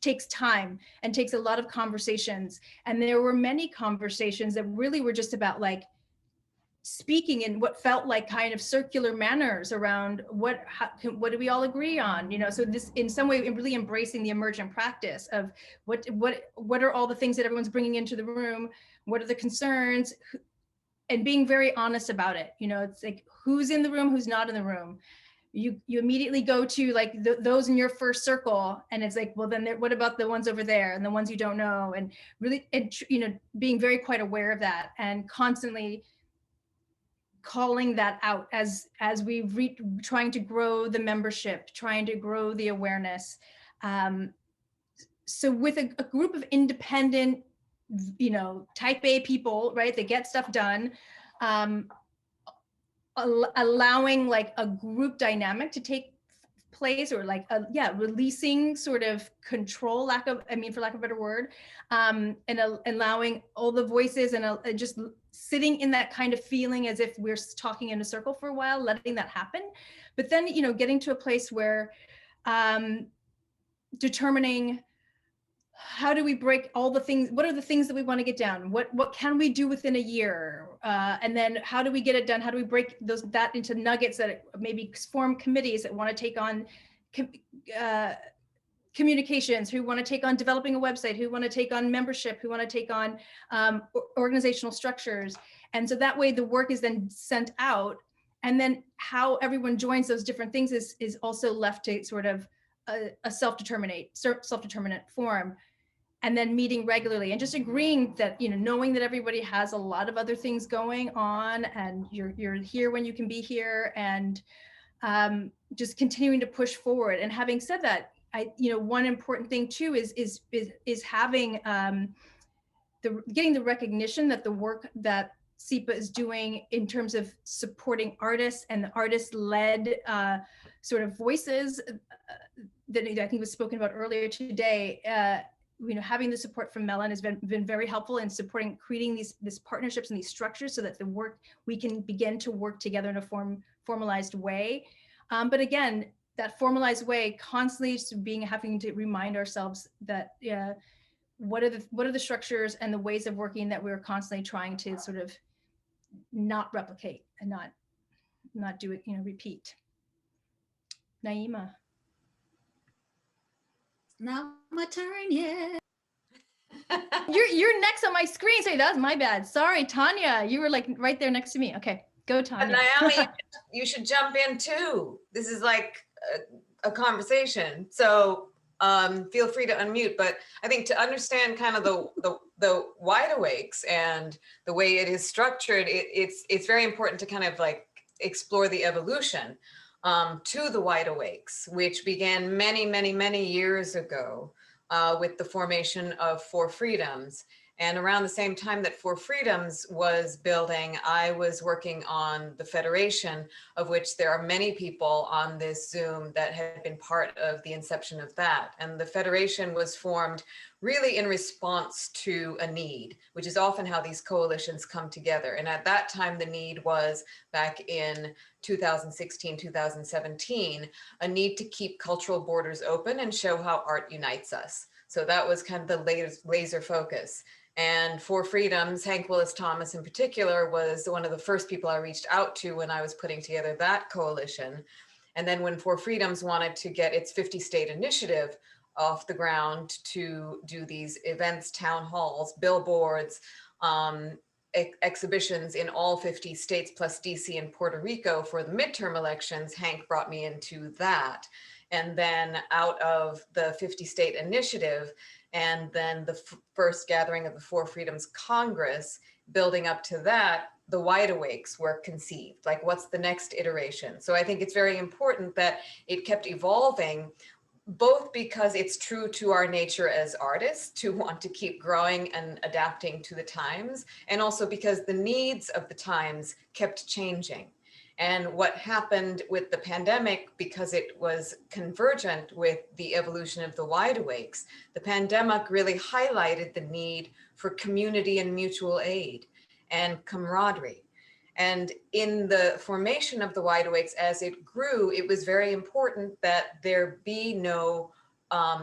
takes time and takes a lot of conversations. And there were many conversations that really were just about, like, speaking in what felt like kind of circular manners around what do we all agree on, so this, in some way, really embracing the emergent practice of what are all the things that everyone's bringing into the room, what are the concerns, and being very honest about it. It's like, who's in the room, who's not in the room. You immediately go to, like, those in your first circle, and it's like, well, then what about the ones over there and the ones you don't know, and really, being very quite aware of that, and constantly calling that out as we trying to grow the membership, trying to grow the awareness. So with a group of independent, type A people, right, that get stuff done, allowing, like, a group dynamic to take place, or like releasing sort of control, for lack of a better word, and allowing all the voices, and just sitting in that kind of feeling as if we're talking in a circle for a while, letting that happen. But then, getting to a place where determining, how do we break all the things, what are the things that we want to get down, what can we do within a year, and then how do we get it done, how do we break that into nuggets, that maybe form committees that want to take on communications, who want to take on developing a website, who want to take on membership, who want to take on organizational structures. And so that way the work is then sent out, and then how everyone joins those different things is also left to sort of a self-determinate form, and then meeting regularly and just agreeing that, knowing that everybody has a lot of other things going on, and you're here when you can be here, and just continuing to push forward. And having said that, one important thing too is having getting the recognition that the work that CIPA is doing in terms of supporting artists and the artist-led sort of voices that I think was spoken about earlier today. Having the support from Mellon has been very helpful in supporting, creating these partnerships and these structures, so that the work, we can begin to work together in a formalized way. But again, that formalized way, constantly having to remind ourselves that what are the structures and the ways of working that we're constantly trying to sort of not replicate and not do it, repeat. Naima. Not my turn yet. You're next on my screen. Sorry, that was my bad. Sorry, Tanya, you were like right there next to me. Okay, go, Tanya. Naima, you should jump in too. This is like a conversation, so feel free to unmute. But I think to understand kind of the wide awakes and the way it is structured, it's very important to kind of like explore the evolution to the wide awakes, which began many years ago. with the formation of Four Freedoms. And around the same time that Four Freedoms was building, I was working on the Federation, of which there are many people on this Zoom that had been part of the inception of that. And the Federation was formed really in response to a need, which is often how these coalitions come together. And at that time, the need was, back in 2016, 2017, a need to keep cultural borders open and show how art unites us. So that was kind of the laser focus. And Four Freedoms, Hank Willis Thomas in particular, was one of the first people I reached out to when I was putting together that coalition. And then when Four Freedoms wanted to get its 50-state initiative off the ground to do these events, town halls, billboards, exhibitions in all 50 states plus DC and Puerto Rico for the midterm elections, Hank brought me into that. And then out of the 50-state initiative, and then the first gathering of the Four Freedoms Congress, building up to that, the Wide Awakes were conceived. Like, what's the next iteration? So I think it's very important that it kept evolving, both because it's true to our nature as artists to want to keep growing and adapting to the times, and also because the needs of the times kept changing. And what happened with the pandemic, because it was convergent with the evolution of the Wide Awakes, the pandemic really highlighted the need for community and mutual aid and camaraderie. And in the formation of the Wide Awakes, as it grew, it was very important that there be no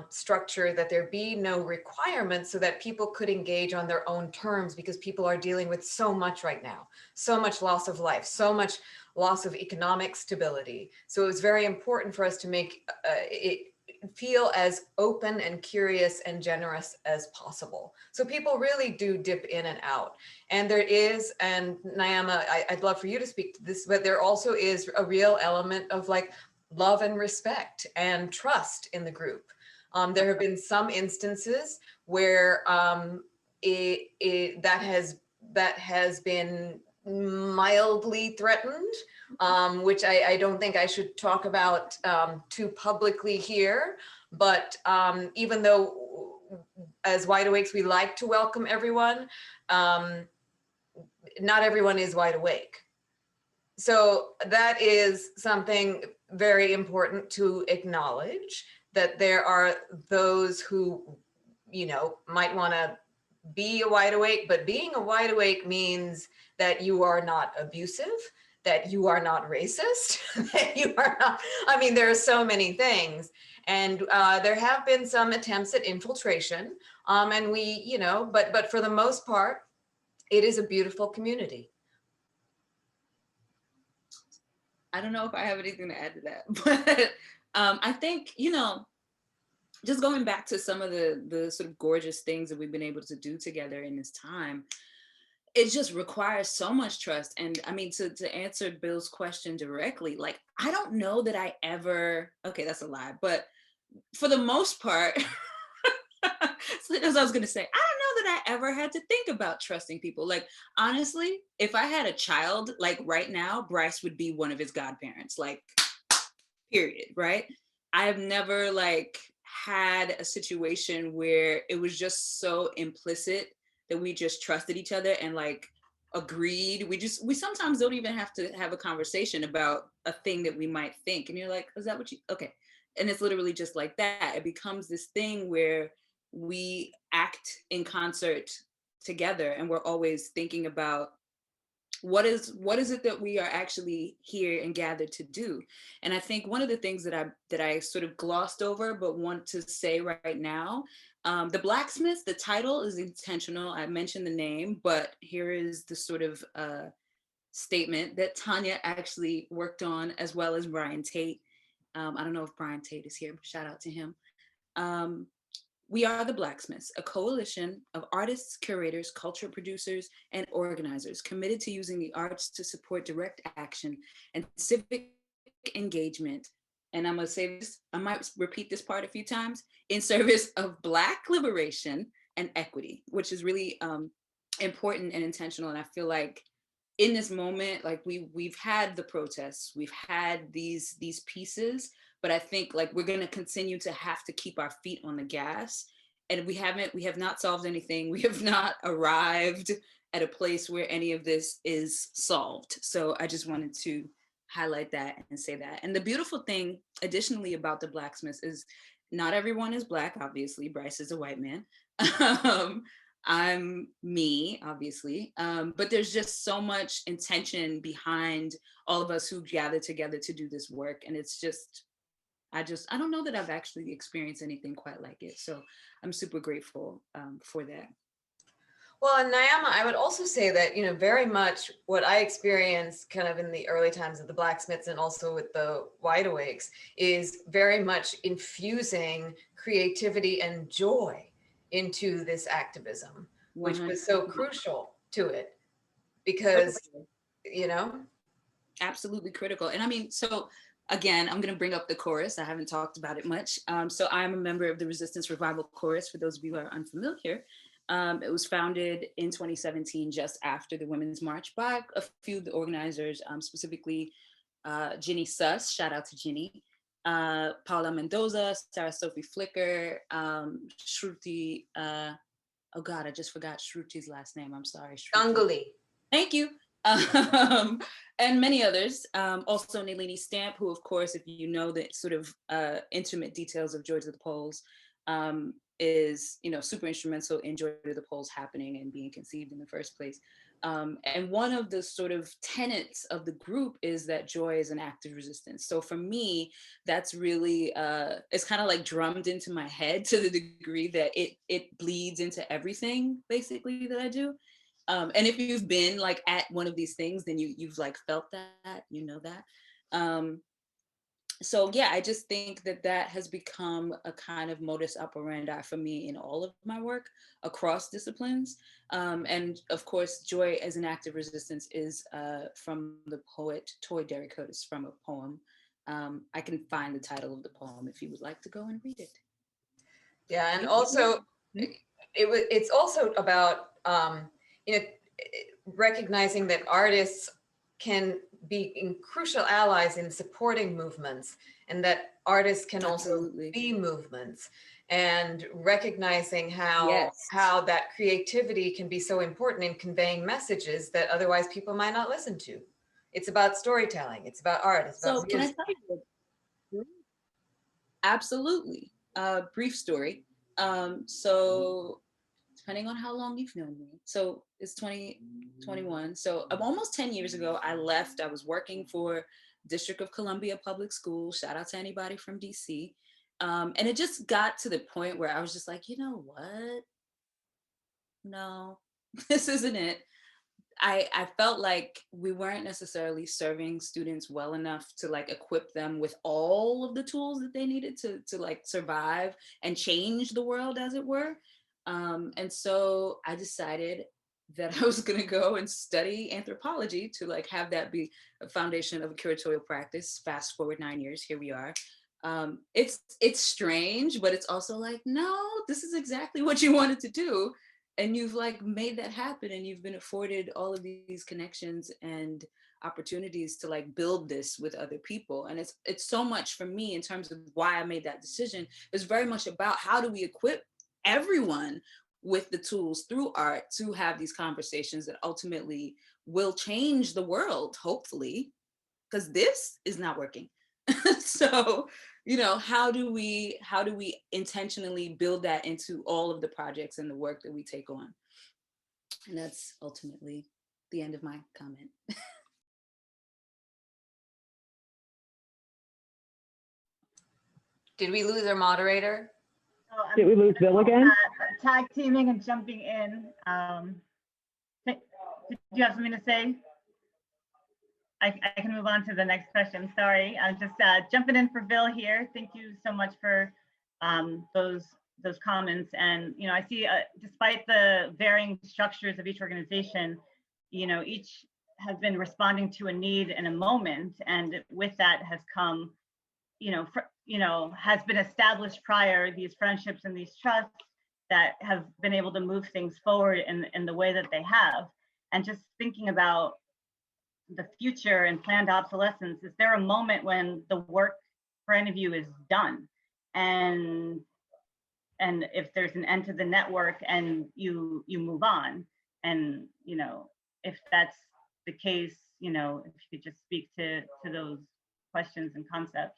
structure, that there be no requirements, so that people could engage on their own terms, because people are dealing with so much right now, so much loss of life, so much loss of economic stability. So it was very important for us to make it feel as open and curious and generous as possible. So people really do dip in and out. And there is, and Niama, I'd love for you to speak to this, but there also is a real element of like love and respect and trust in the group. There have been some instances where that has been mildly threatened, which I don't think I should talk about too publicly here. But even though as Wide Awakes, we like to welcome everyone, not everyone is wide awake. So that is something very important to acknowledge, that there are those who, you know, might want to be a wide awake, but being a wide awake means that you are not abusive, that you are not racist, that you are not, I mean, there are so many things. And there have been some attempts at infiltration, and we, you know, but for the most part, it is a beautiful community. I don't know if I have anything to add to that, but I think, you know, just going back to some of the sort of gorgeous things that we've been able to do together in this time, it just requires so much trust. And I mean, to answer Bill's question directly, like, I don't know that I ever, okay, that's a lie, but for the most part, so that's what I was gonna say. I don't know that I ever had to think about trusting people. Like, honestly, if I had a child, like right now, Bryce would be one of his godparents, like, period, right? I have never like had a situation where it was just so implicit that we just trusted each other and like agreed. We sometimes don't even have to have a conversation about a thing that we might think. And you're like, is that what you, okay. And it's literally just like that. It becomes this thing where we act in concert together, and we're always thinking about what is it that we are actually here and gathered to do. And I think one of the things that I sort of glossed over but want to say right now, the Blacksmiths, the title is intentional. I mentioned the name, but here is the sort of statement that Tanya actually worked on, as well as Brian Tate. I don't know if Brian Tate is here, but shout out to him. We are the Blacksmiths, a coalition of artists, curators, culture producers, and organizers committed to using the arts to support direct action and civic engagement. And I'm gonna say this, I might repeat this part a few times, in service of Black liberation and equity, which is really important and intentional. And I feel like in this moment, like we've had the protests, we've had these pieces, but I think like we're gonna continue to have to keep our feet on the gas and we have not solved anything. We have not arrived at a place where any of this is solved. So I just wanted to highlight that and say that. And the beautiful thing, additionally, about the Blacksmiths is not everyone is Black, obviously. Bryce is a white man. I'm me, obviously. But there's just so much intention behind all of us who gather together to do this work. And it's just, I don't know that I've actually experienced anything quite like it. So I'm super grateful for that. Well, and Niama, I would also say that, you know, very much what I experienced kind of in the early times of the Blacksmiths and also with the Wide Awakes is very much infusing creativity and joy into this activism, which was so crucial to it because, you know. Absolutely critical. And I mean, so again, I'm going to bring up the chorus. I haven't talked about it much. So I'm a member of the Resistance Revival Chorus, for those of you who are unfamiliar. It was founded in 2017, just after the Women's March, by a few of the organizers, specifically Ginny Suss, shout out to Ginny, Paula Mendoza, Sarah Sophie Flicker, Shruti, oh God, I just forgot Shruti's last name. I'm sorry. Ganguly. Thank you. And many others. Also Nalini Stamp, who of course, if you know the sort of intimate details of Joy to the Polls, is, you know, super instrumental in Joy to the Polls happening and being conceived in the first place. And one of the sort of tenets of the group is that joy is an act of resistance. So for me, that's really, it's kind of like drummed into my head to the degree that it bleeds into everything basically that I do. And if you've been like at one of these things, then you've like felt that, you know that. So yeah, I just think that has become a kind of modus operandi for me in all of my work across disciplines. And of course, joy as an act of resistance is from the poet Toy Derricotte, from a poem. I can find the title of the poem if you would like to go and read it. Yeah, and also it's also about you know, recognizing that artists can be crucial allies in supporting movements, and that artists can also be movements, and recognizing how how that creativity can be so important in conveying messages that otherwise people might not listen to. It's about storytelling. It's about art. It's about music. Can I tell you? Absolutely. Brief story. So depending on how long you've known me. So it's 2021. So almost 10 years ago, I left. I was working for District of Columbia Public Schools. Shout out to anybody from DC. And it just got to the point where I was just like, you know what? No, this isn't it. I felt like we weren't necessarily serving students well enough to like equip them with all of the tools that they needed to like survive and change the world, as it were. And so I decided that I was going to go and study anthropology to like have that be a foundation of a curatorial practice. Fast forward 9 years, here we are. It's strange, but it's also like, no, this is exactly what you wanted to do. And you've like made that happen, and you've been afforded all of these connections and opportunities to like build this with other people. And it's so much for me in terms of why I made that decision. It's very much about how do we equip everyone with the tools through art to have these conversations that ultimately will change the world, hopefully, because this is not working. So, you know, how do we intentionally build that into all of the projects and the work that we take on? And that's ultimately the end of my comment. Did we lose our moderator? Oh, Did we lose Bill again? Tag teaming and jumping in. Did you have something to say? I can move on to the next question. Sorry, I'm just jumping in for Bill here. Thank you so much for those comments. And you know, I see despite the varying structures of each organization, you know, each has been responding to a need in a moment, and with that has come, you know, has been established prior, these friendships and these trusts that have been able to move things forward in the way that they have. And just thinking about the future and planned obsolescence, is there a moment when the work for any of you is done? And if there's an end to the network and you move on. And, you know, if that's the case, you know, if you could just speak to those questions and concepts.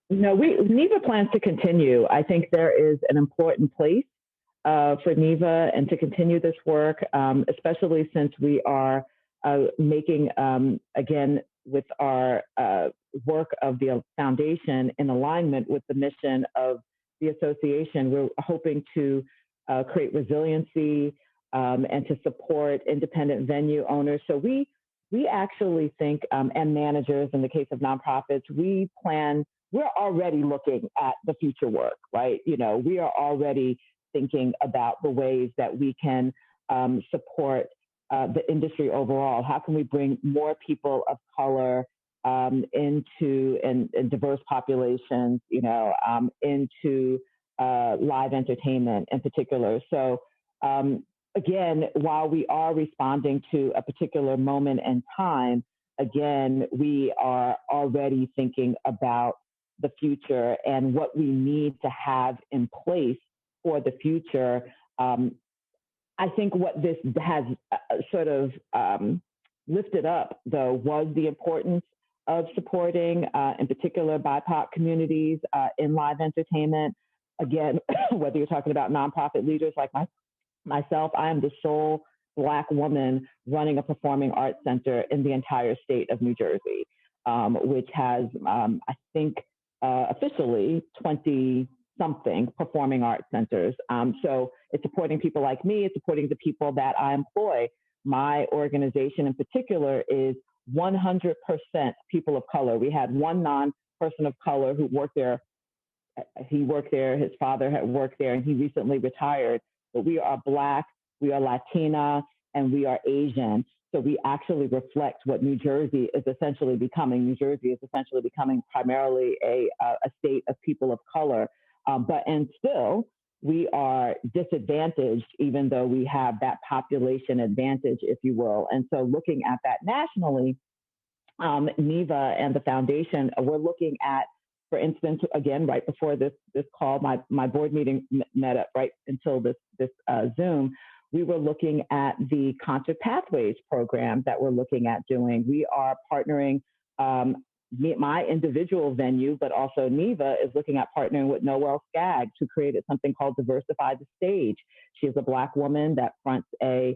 No, NIVA plans to continue. I think there is an important place for NIVA and to continue this work, especially since we are making, again, with our work of the foundation in alignment with the mission of the association. We're hoping to create resiliency and to support independent venue owners. So we actually think, and managers in the case of nonprofits, we're already looking at the future work, right? You know, we are already thinking about the ways that we can support the industry overall. How can we bring more people of color into and diverse populations, you know, into live entertainment in particular? So again, while we are responding to a particular moment in time, again, we are already thinking about the future and what we need to have in place for the future. I think what this has sort of lifted up, though, was the importance of supporting, in particular, BIPOC communities in live entertainment. Again, whether you're talking about nonprofit leaders like myself, I am the sole Black woman running a performing arts center in the entire state of New Jersey, which has, I think, officially 20-something performing arts centers. So it's supporting people like me, it's supporting the people that I employ. My organization in particular is 100% people of color. We had one non-person of color who worked there. He worked there, his father had worked there, and he recently retired. But we are Black, we are Latina, and we are Asian. So we actually reflect what New Jersey is essentially becoming. New Jersey is essentially becoming primarily a state of people of color. And still, we are disadvantaged, even though we have that population advantage, if you will. And so looking at that nationally, NIVA and the foundation, we're looking at, for instance, again, right before this call, my board meeting met up right until this Zoom. We were looking at the Concert Pathways program that we're looking at doing. We are partnering, my individual venue, but also NIVA is looking at partnering with Noelle Skaggs, who created something called Diversify the Stage. She is a Black woman that fronts an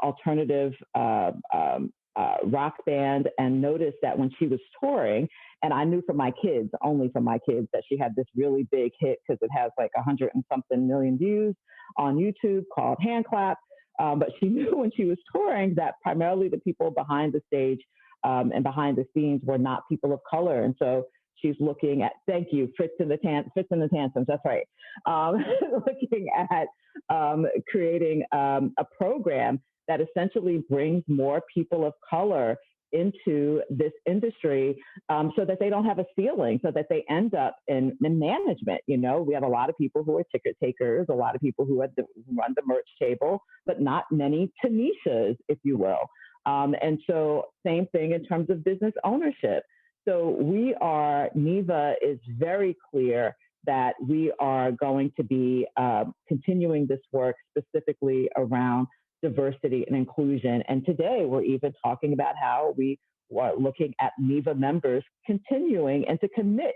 alternative rock band, and noticed that when she was touring, and I knew from my kids, only from my kids, that she had this really big hit because it has like 100 and something million views on YouTube called Hand Clap. But she knew when she was touring that primarily the people behind the stage and behind the scenes were not people of color. And so she's looking at, thank you, Fritz and the Tantrums, that's right. Looking at creating a program that essentially brings more people of color into this industry so that they don't have a ceiling, so that they end up in management. You know, we have a lot of people who are ticket takers, a lot of people who run the merch table, but not many Taneshas, if you will. And so same thing in terms of business ownership. So NIVA is very clear that we are going to be continuing this work specifically around diversity and inclusion. And today we're even talking about how we are looking at NIVA members continuing and to commit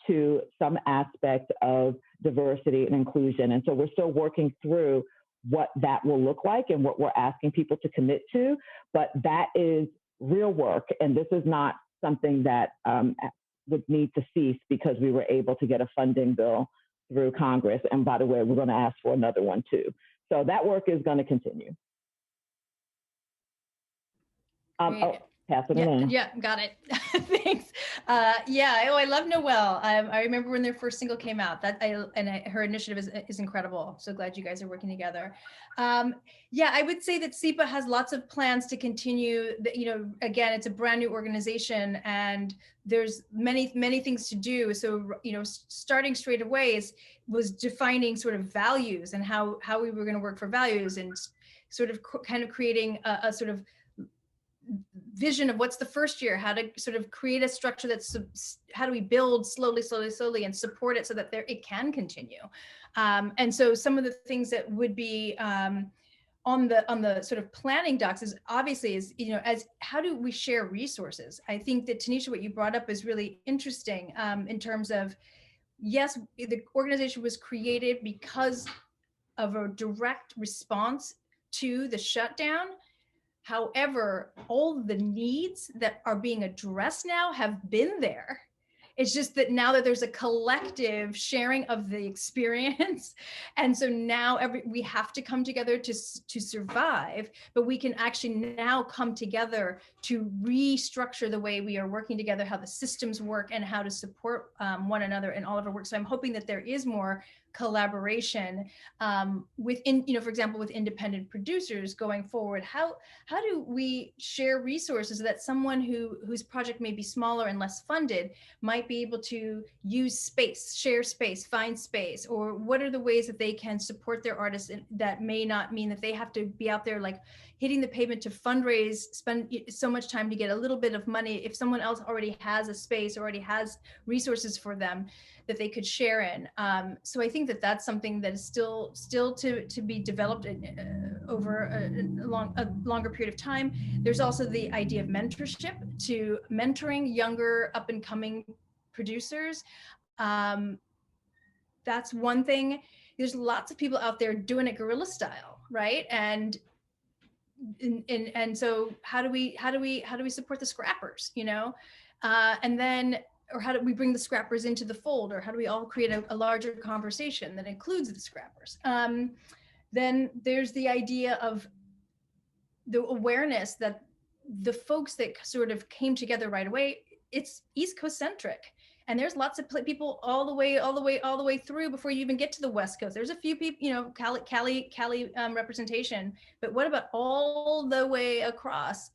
to some aspect of diversity and inclusion. And so we're still working through what that will look like and what we're asking people to commit to, but that is real work. And this is not something that would need to cease because we were able to get a funding bill through Congress. And by the way, we're going to ask for another one too. So that work is going to continue. Pass it on. Yeah, got it. Thanks. I love Noelle. I remember when their first single came out. Her initiative is incredible. So glad you guys are working together. I would say that CIPA has lots of plans to continue. Again, it's a brand new organization, and there's many things to do. So starting straight away was defining sort of values and how we were going to work for values, and sort of kind of creating a sort of vision of what's the first year, how to sort of create a structure that's, how do we build slowly and support it so that it can continue. And so some of the things that would be on the sort of planning docs is obviously as how do we share resources? I think that Taneshia, what you brought up is really interesting in terms of, yes, the organization was created because of a direct response to the shutdown. However, all the needs that are being addressed now have been there. It's just that now that there's a collective sharing of the experience. And so now we have to come together to survive, but we can actually now come together to restructure the way we are working together, how the systems work, and how to support one another in all of our work. So I'm hoping that there is more collaboration within, for example, with independent producers going forward. How do we share resources so that someone whose project may be smaller and less funded might be able to use space, share space, find space, or what are the ways that they can support their artists that may not mean that they have to be out there like hitting the pavement to fundraise, spend so much time to get a little bit of money if someone else already has a space, already has resources for them that they could share in. So I think that that's something that is still to be developed over a longer period of time. There's also the idea of mentorship, to mentoring younger up and coming producers. That's one thing. There's lots of people out there doing it guerrilla style, right? And so how do we support the scrappers, and then, or how do we bring the scrappers into the fold, or how do we all create a larger conversation that includes the scrappers? Then there's the idea of the awareness that the folks that sort of came together right away, it's East Coast centric. And there's lots of people all the way through before you even get to the West Coast. There's a few people, Cali representation, but what about all the way across?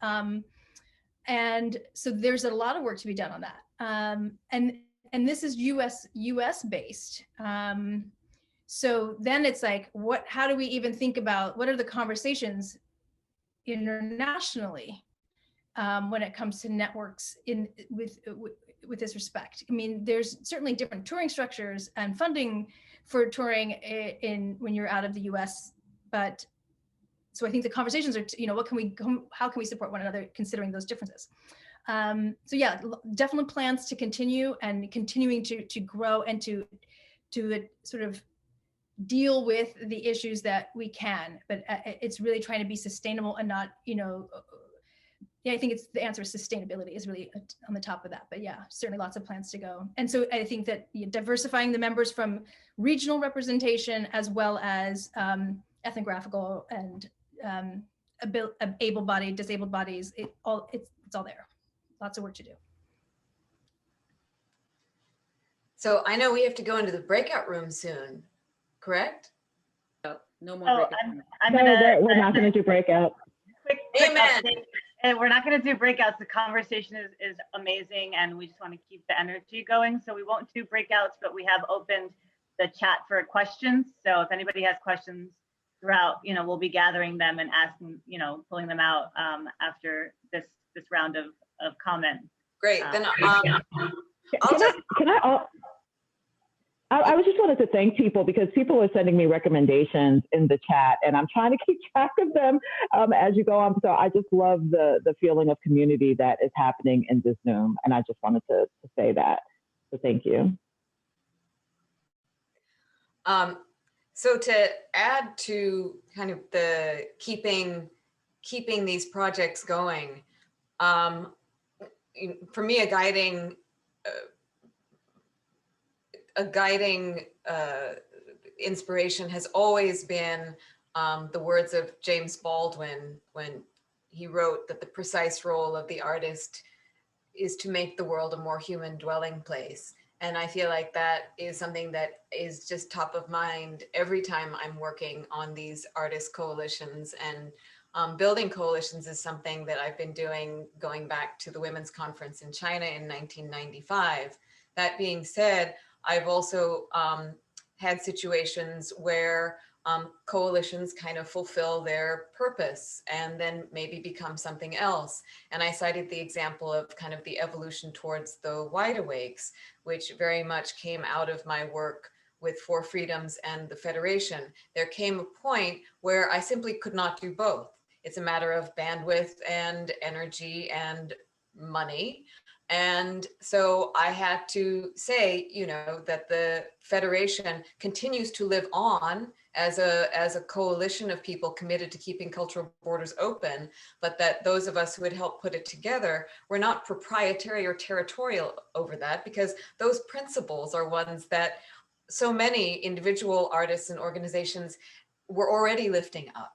And so there's a lot of work to be done on that. And this is US based. So then it's like, how do we even think about what are the conversations internationally when it comes to networks with this respect? I mean, there's certainly different touring structures and funding for touring when you're out of the US, but so I think the conversations are, how can we support one another considering those differences? So yeah, definitely plans to continue and continuing to grow and to sort of deal with the issues that we can, but it's really trying to be sustainable and not, I think the answer is sustainability is really on the top of that, but yeah, certainly lots of plans to go. And so I think that diversifying the members from regional representation as well as ethnographical and able-bodied, disabled bodies, it's all there. Lots of work to do. So I know we have to go into the breakout room soon, correct? No more breakout. We're not going to do breakout. Quick Amen. update. And we're not going to do breakouts. The conversation is amazing, and we just want to keep the energy going. So we won't do breakouts, but we have opened the chat for questions. So if anybody has questions throughout, we'll be gathering them and asking, pulling them out after this round of comment. Great. Then I just wanted to thank people because people are sending me recommendations in the chat, and I'm trying to keep track of them as you go on. So I just love the feeling of community that is happening in this Zoom, and I just wanted to say that. So thank you. So to add to kind of the keeping these projects going, for me, a guiding inspiration has always been the words of James Baldwin when he wrote that the precise role of the artist is to make the world a more human dwelling place. And I feel like that is something that is just top of mind every time I'm working on these artist coalitions. And building coalitions is something that I've been doing going back to the Women's Conference in China in 1995. That being said, I've also had situations where coalitions kind of fulfill their purpose and then maybe become something else. And I cited the example of kind of the evolution towards the wide awakes, which very much came out of my work with Four Freedoms and the Federation. There came a point where I simply could not do both. It's a matter of bandwidth and energy and money. And so I had to say, you know, that the Federation continues to live on as a coalition of people committed to keeping cultural borders open, but that those of us who had helped put it together were not proprietary or territorial over that, because those principles are ones that so many individual artists and organizations were already lifting up.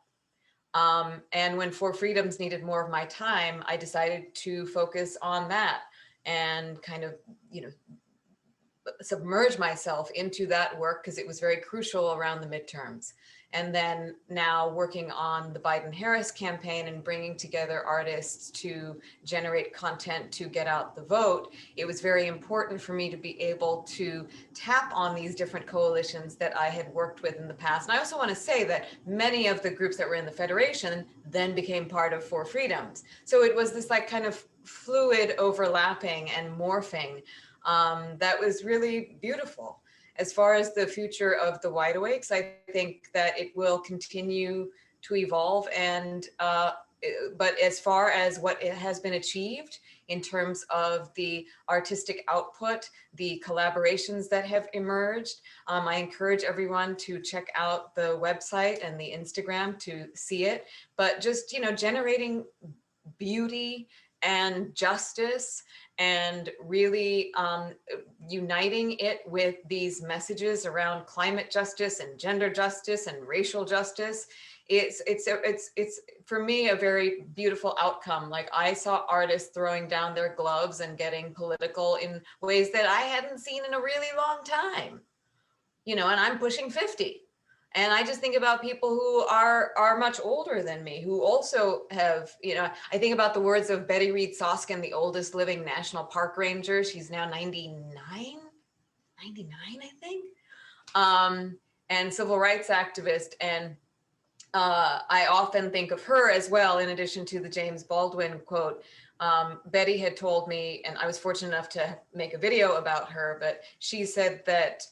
And when Four Freedoms needed more of my time, I decided to focus on that and kind of, you know, submerge myself into that work because it was very crucial around the midterms. And then now working on the Biden-Harris campaign and bringing together artists to generate content to get out the vote, it was very important for me to be able to tap on these different coalitions that I had worked with in the past. And I also want to say that many of the groups that were in the Federation then became part of Four Freedoms. So it was this like kind of fluid overlapping and morphing that was really beautiful. As far as the future of the wide awakes, I think that it will continue to evolve. And but as far as what it has been achieved in terms of the artistic output, the collaborations that have emerged, I encourage everyone to check out the website and the Instagram to see it. But just, you know, generating beauty and justice and really uniting it with these messages around climate justice and gender justice and racial justice. It's for me a very beautiful outcome. Like I saw artists throwing down their gloves and getting political in ways that I hadn't seen in a really long time. You know, and I'm pushing 50. And I just think about people who are much older than me, who also have, you know, I think about the words of Betty Reed Soskin, the oldest living national park ranger. She's now 99, I think, and civil rights activist. And I often think of her as well, in addition to the James Baldwin quote. Betty had told me, and I was fortunate enough to make a video about her, but she said that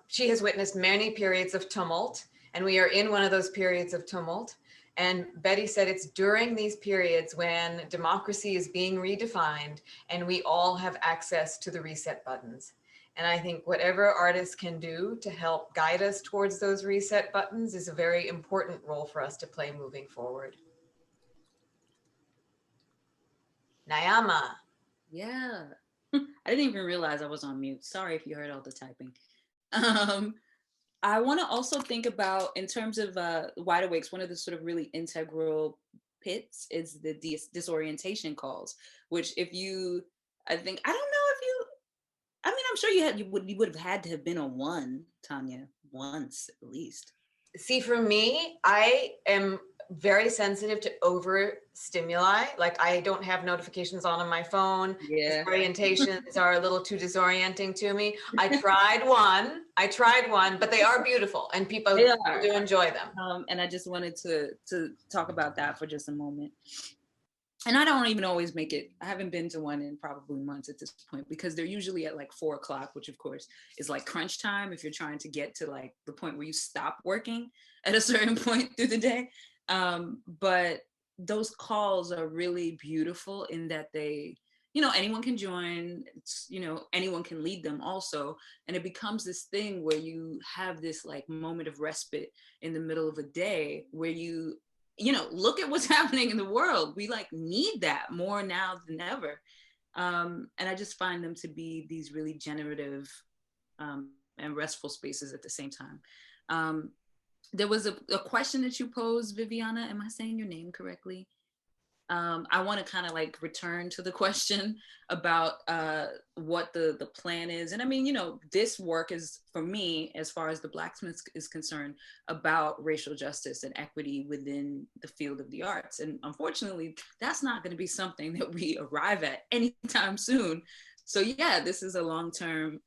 she has witnessed many periods of tumult, and we are in one of those periods of tumult. And Betty said it's during these periods when democracy is being redefined and we all have access to the reset buttons. And I think whatever artists can do to help guide us towards those reset buttons is a very important role for us to play moving forward. Niama. Yeah, I didn't even realize I was on mute. Sorry if you heard all the typing. I want to also think about, in terms of wide awakes, one of the sort of really integral pits is the disorientation calls, which I don't know if you, I mean, I'm sure you would have had to have been on one, Tanya, once at least. See, for me, I am very sensitive to overstimuli. Like I don't have notifications on my phone. Yeah. Orientations are a little too disorienting to me. I tried one, but they are beautiful and people do enjoy them. And I just wanted to talk about that for just a moment. And I don't even always make it. I haven't been to one in probably months at this point, because they're usually at like 4 o'clock, which of course is like crunch time if you're trying to get to like the point where you stop working at a certain point through the day. But those calls are really beautiful in that they, you know, anyone can join, you know, anyone can lead them also. And it becomes this thing where you have this like moment of respite in the middle of a day where you know, look at what's happening in the world. We like need that more now than ever. And I just find them to be these really generative and restful spaces at the same time. There was a question that you posed, Viviana. Am I saying your name correctly? I want to kind of like return to the question about what the plan is. And I mean, you know, this work is, for me, as far as the Blacksmiths is concerned, about racial justice and equity within the field of the arts. And unfortunately, that's not going to be something that we arrive at anytime soon. So yeah, this is a long-term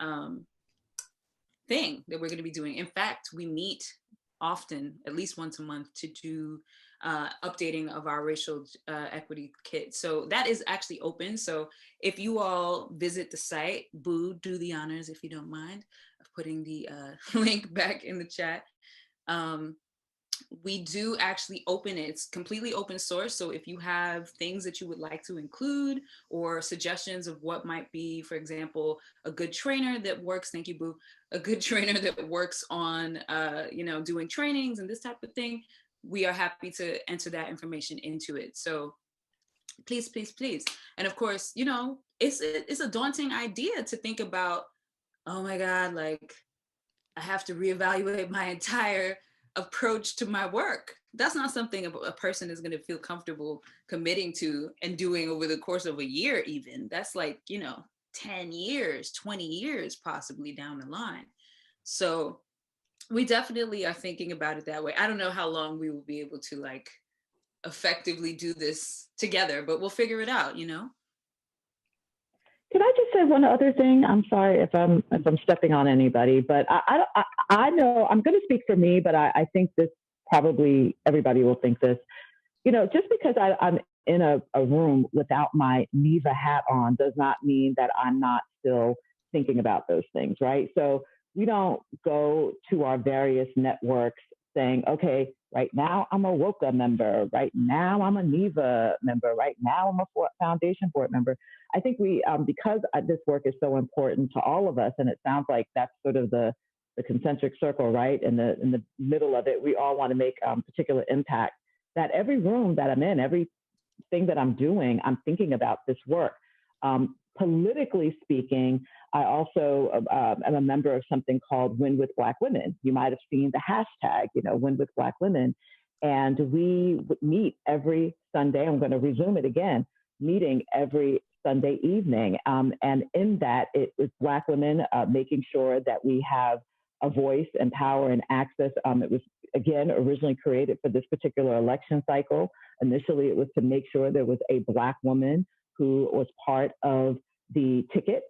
thing that we're going to be doing. In fact, we meet often, at least once a month, to do updating of our racial equity kit. So that is actually open. So if you all visit the site, Boo, do the honors if you don't mind of putting the link back in the chat. We do actually open it. It's completely open source. So if you have things that you would like to include or suggestions of what might be, for example, a good trainer that works, thank you, Boo, a good trainer that works on, doing trainings and this type of thing, we are happy to enter that information into it. So please, please, please. And of course, it's a daunting idea to think about, oh my God, like I have to reevaluate my entire approach to my work. That's not something a person is going to feel comfortable committing to and doing over the course of a year even. That's like, 10 years, 20 years possibly down the line. So we definitely are thinking about it that way. I don't know how long we will be able to like effectively do this together, but we'll figure it out, Can I just say one other thing? I'm sorry if I'm stepping on anybody, but I know I'm going to speak for me, but I think this probably everybody will think this. Just because I'm in a room without my NIVA hat on does not mean that I'm not still thinking about those things, right? So we don't go to our various networks saying, okay, right now I'm a WOCA member, right now I'm a NIVA member, right now I'm a foundation board member. I think we, because this work is so important to all of us, and it sounds like that's sort of the concentric circle, right? In the middle of it, we all want to make particular impact. That every room that I'm in, everything that I'm doing, I'm thinking about this work. Politically speaking, I also am a member of something called Win with Black Women. You might have seen the hashtag, Win with Black Women. And we meet every Sunday. I'm going to resume it again, meeting every Sunday evening. And in that, it was Black women making sure that we have a voice and power and access. It was, again, originally created for this particular election cycle. Initially, it was to make sure there was a Black woman who was part of the ticket.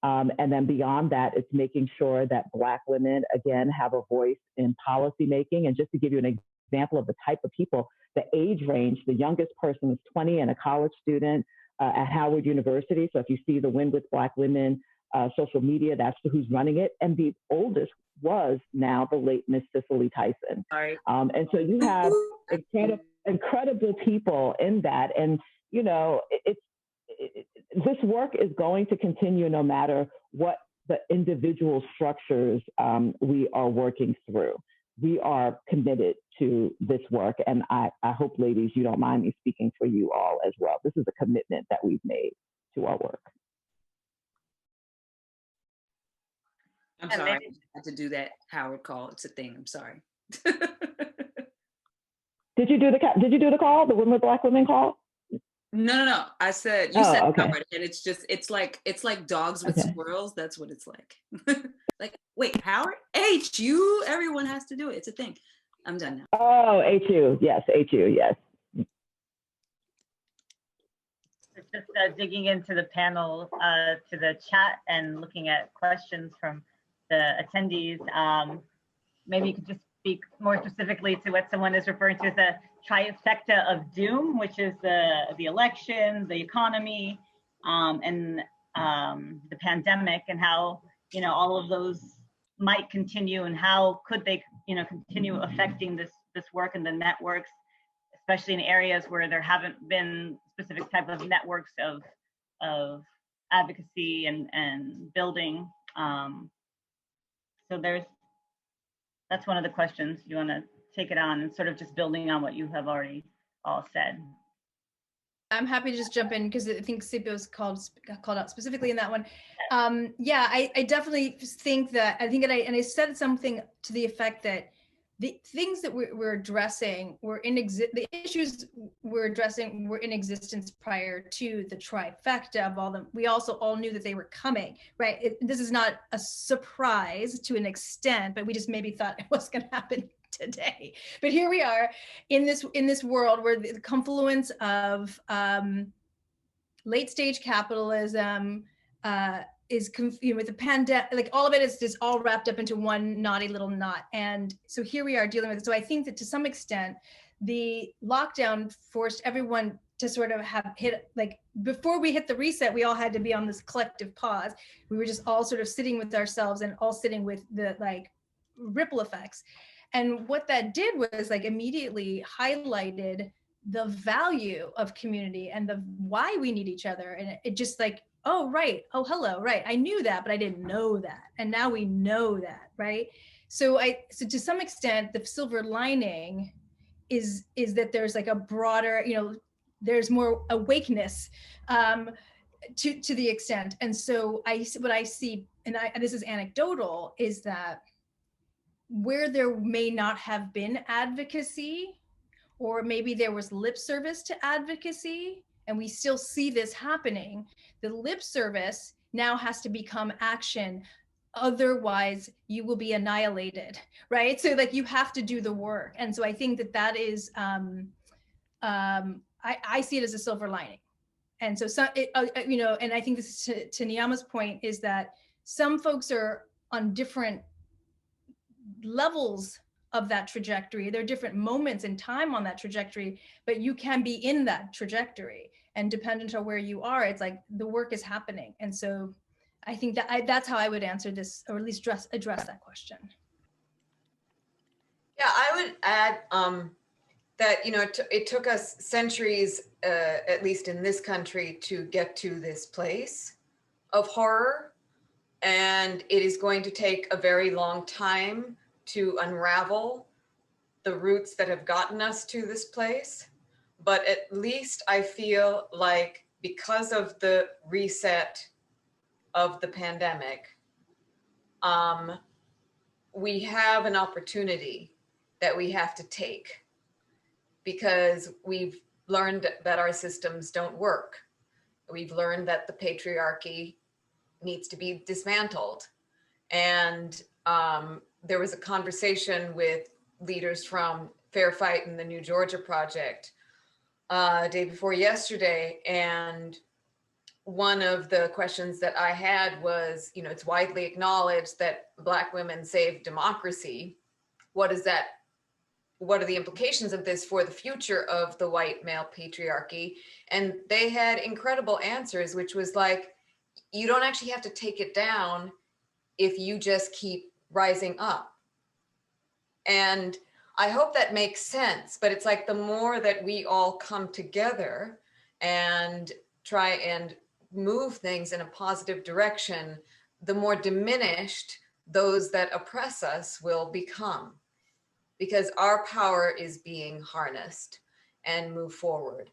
And then beyond that, it's making sure that Black women, again, have a voice in policy making. And just to give you an example of the type of people, the age range, the youngest person was 20 and a college student at Howard University. So if you see the Win with Black Women social media, that's who's running it. And the oldest was now the late Miss Cicely Tyson. And so you have incredible people in that. And, this work is going to continue no matter what the individual structures we are working through. We are committed to this work. And I hope, ladies, you don't mind me speaking for you all as well. This is a commitment that we've made to our work. I'm sorry, I had to do that Howard call. It's a thing. I'm sorry. Did you do the call, the Women with Black Women call? No. I said, you said okay. Howard, and it's like dogs with squirrels. That's what it's like. Like, wait, Howard? HU, everyone has to do it. It's a thing. I'm done now. Oh, HU, yes, HU, yes. Just digging into the panel, to the chat and looking at questions from the attendees. Maybe you could just speak more specifically to what someone is referring to as a trifecta of doom, which is the election, the economy, and the pandemic, and how all of those might continue, and how could they continue affecting this work and the networks, especially in areas where there haven't been specific type of networks of advocacy and building. So that's one of the questions. You want to take it on and sort of just building on what you have already all said. I'm happy to just jump in because I think CIPA was called out specifically in that one. Yeah, I definitely think that, I said something to the effect that the things that we're addressing the issues we're addressing were in existence prior to the trifecta of all them. We also all knew that they were coming, right? This is not a surprise to an extent, but we just maybe thought it was going to happen today. But here we are in this world where the confluence of late stage capitalism, with the pandemic, like all of it is just all wrapped up into one knotty little knot. And so here we are dealing with it. So I think that to some extent, the lockdown forced everyone to sort of have hit, like before we hit the reset, we all had to be on this collective pause. We were just all sort of sitting with ourselves and all sitting with the like ripple effects. And what that did was like immediately highlighted the value of community and the why we need each other. And it just like, oh, right. Oh, hello. Right. I knew that, but I didn't know that. And now we know that. Right. So to some extent, the silver lining is that there's like a broader, there's more awakeness to the extent. And so what I see, and this is anecdotal, is that where there may not have been advocacy, or maybe there was lip service to advocacy, and we still see this happening, the lip service now has to become action. Otherwise you will be annihilated, right? So like you have to do the work. And so I think that is, I see it as a silver lining. And so, and I think this is to Niama's point, is that some folks are on different levels of that trajectory. There are different moments in time on that trajectory, but you can be in that trajectory. And dependent on where you are, it's like the work is happening. And so I think that that's how I would answer this, or at least address that question. Yeah, I would add that, it took us centuries, at least in this country, to get to this place of horror. And it is going to take a very long time to unravel the roots that have gotten us to this place. But at least I feel like because of the reset of the pandemic, we have an opportunity that we have to take, because we've learned that our systems don't work. We've learned that the patriarchy needs to be dismantled. And there was a conversation with leaders from Fair Fight and the New Georgia Project day before yesterday. And one of the questions that I had was, it's widely acknowledged that Black women saved democracy. What are the implications of this for the future of the white male patriarchy? And they had incredible answers, which was like, you don't actually have to take it down if you just keep rising up. And I hope that makes sense, but it's like the more that we all come together and try and move things in a positive direction, the more diminished those that oppress us will become, because our power is being harnessed and move forward.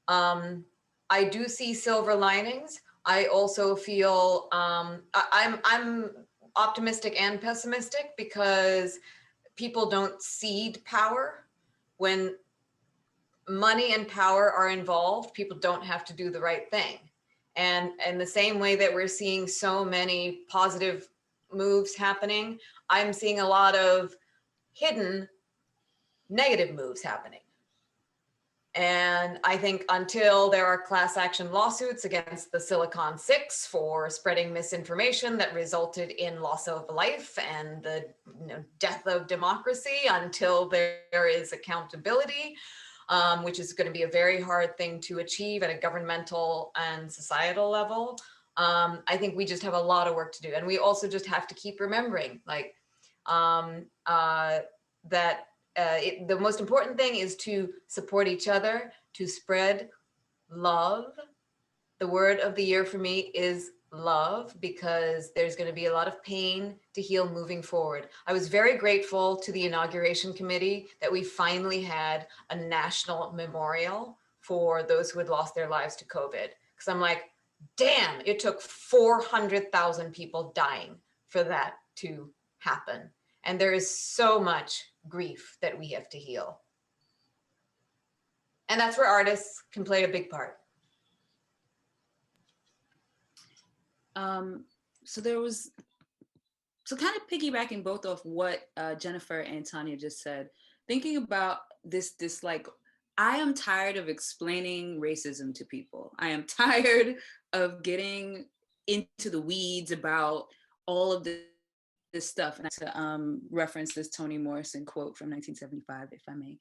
I do see silver linings. I also feel I'm optimistic and pessimistic, because people don't cede power. When money and power are involved, people don't have to do the right thing. And in the same way that we're seeing so many positive moves happening, I'm seeing a lot of hidden negative moves happening. And I think until there are class action lawsuits against the Silicon Six for spreading misinformation that resulted in loss of life and the death of democracy, until there is accountability, which is going to be a very hard thing to achieve at a governmental and societal level, I think we just have a lot of work to do. And we also just have to keep remembering, like, that the most important thing is to support each other, to spread love. The word of the year for me is love, because there's going to be a lot of pain to heal moving forward. I was very grateful to the inauguration committee that we finally had a national memorial for those who had lost their lives to COVID. Because I'm like, damn, it took 400,000 people dying for that to happen. And there is so much grief that we have to heal. And that's where artists can play a big part. So kind of piggybacking both off what Jennifer and Tanya just said, thinking about this like, I am tired of explaining racism to people. I am tired of getting into the weeds about all of this stuff. And to reference this Toni Morrison quote from 1975, if I may.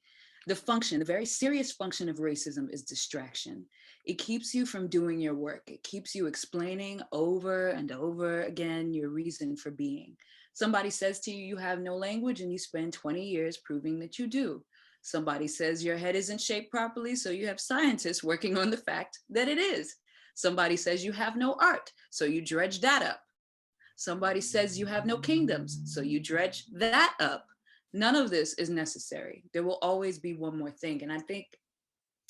The very serious function of racism is distraction. It keeps you from doing your work. It keeps you explaining over and over again your reason for being. Somebody says to you, you have no language, and you spend 20 years proving that you do. Somebody says your head isn't shaped properly, so you have scientists working on the fact that it is. Somebody says you have no art, so you dredge that up. Somebody says you have no kingdoms, so you dredge that up. None of this is necessary. There will always be one more thing. And I think,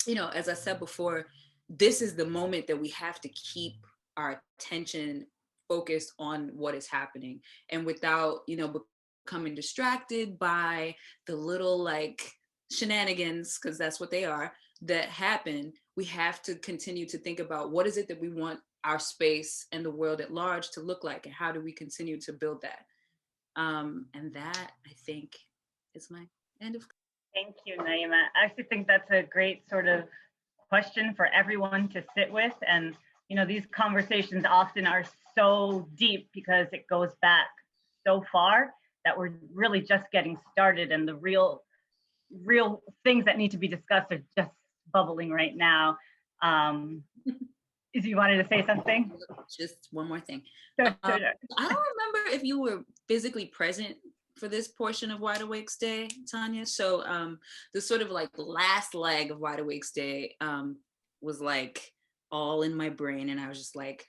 you know, as I said before, this is the moment that we have to keep our attention focused on what is happening, and without, you know, becoming distracted by the little like shenanigans, because that's what they are, that happen. We have to continue to think about what is it that we want our space and the world at large to look like, and how do we continue to build that? And that, I think, is my end of. Thank you, Naima. I actually think that's a great sort of question for everyone to sit with. And, you know, these conversations often are so deep because it goes back so far that we're really just getting started, and the real things that need to be discussed are just bubbling right now. Is you wanted to say something? Just one more thing. Sure. I don't remember if you were physically present for this portion of Wide Awakes Day, Tanya. So the sort of like last leg of Wide Awakes Day was like all in my brain, and I was just like,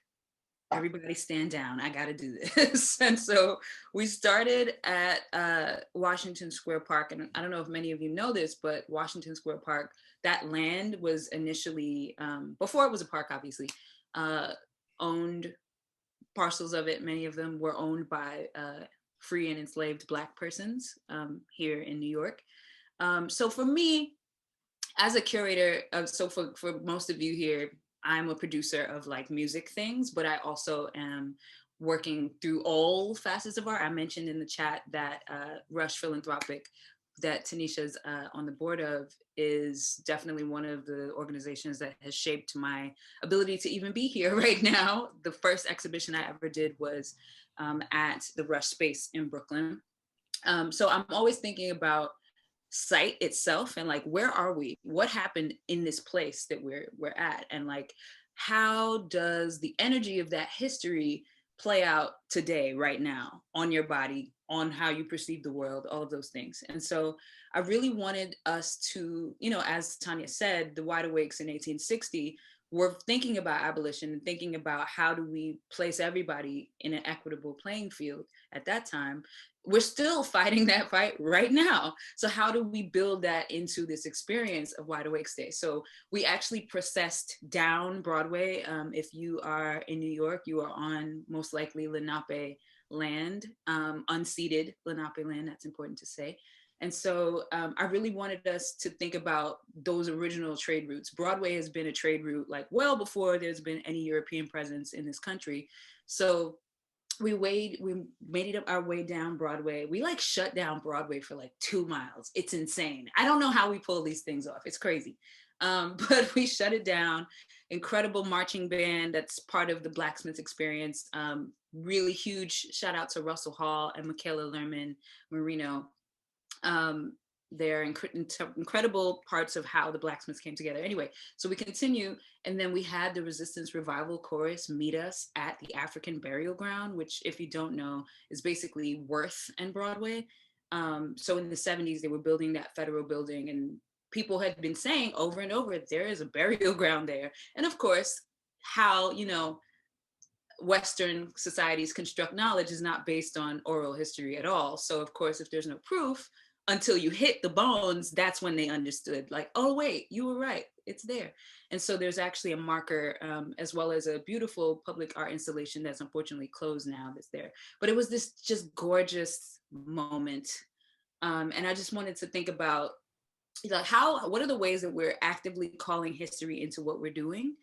everybody stand down, I gotta do this. And so we started at Washington Square Park, and I don't know if many of you know this, but Washington Square Park, that land was initially, before it was a park, obviously, owned parcels of it. Many of them were owned by free and enslaved Black persons here in New York. So for me, as a curator, so for most of you here, I'm a producer of like music things, but I also am working through all facets of art. I mentioned in the chat that Rush Philanthropic, that Tanisha's on the board of, is definitely one of the organizations that has shaped my ability to even be here right now. The first exhibition I ever did was at the Rush space in Brooklyn. So I'm always thinking about site itself, and like, where are we? What happened in this place that we're at? And like, how does the energy of that history play out today, right now, on your body, on how you perceive the world, all of those things. And so I really wanted us to, you know, as Tanya said, the Wide Awakes in 1860 were thinking about abolition and thinking about how do we place everybody in an equitable playing field at that time. We're still fighting that fight right now. So how do we build that into this experience of Wide Awakes Day? So we actually processed down Broadway. If you are in New York, you are on most likely Lenape land, unceded Lenape land, that's important to say. And so I really wanted us to think about those original trade routes. Broadway has been a trade route like well before there's been any European presence in this country. So we made it our way down Broadway. We like shut down Broadway for like 2 miles. It's insane. I don't know how we pull these things off. It's crazy. But we shut it down. Incredible marching band that's part of the Blacksmiths experience. Really huge shout out to Russell Hall and Michaela Lerman Marino. They're incredible parts of how the Blacksmiths came together. Anyway, so we continue, and then we had the Resistance Revival Chorus meet us at the African Burial Ground, which, if you don't know, is basically Worth and Broadway. So in the 70s, they were building that federal building, and people had been saying over and over, there is a burial ground there. And of course, how, you know, Western societies construct knowledge is not based on oral history at all. So of course, if there's no proof, until you hit the bones, that's when they understood, like, oh wait, you were right, it's there. And so there's actually a marker, as well as a beautiful public art installation that's unfortunately closed now that's there. But it was this just gorgeous moment. And I just wanted to think about, like, what are the ways that we're actively calling history into what we're doing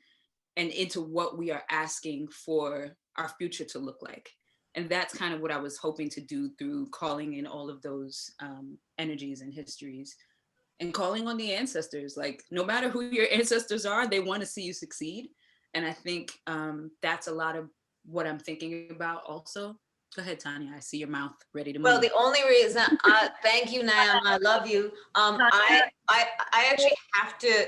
and into what we are asking for our future to look like. And that's kind of what I was hoping to do through calling in all of those energies and histories, and calling on the ancestors. Like, no matter who your ancestors are, they want to see you succeed. And I think that's a lot of what I'm thinking about also. Go ahead, Tanya. I see your mouth ready to move. Well, the only reason, thank you, Niama, I love you. I actually have to,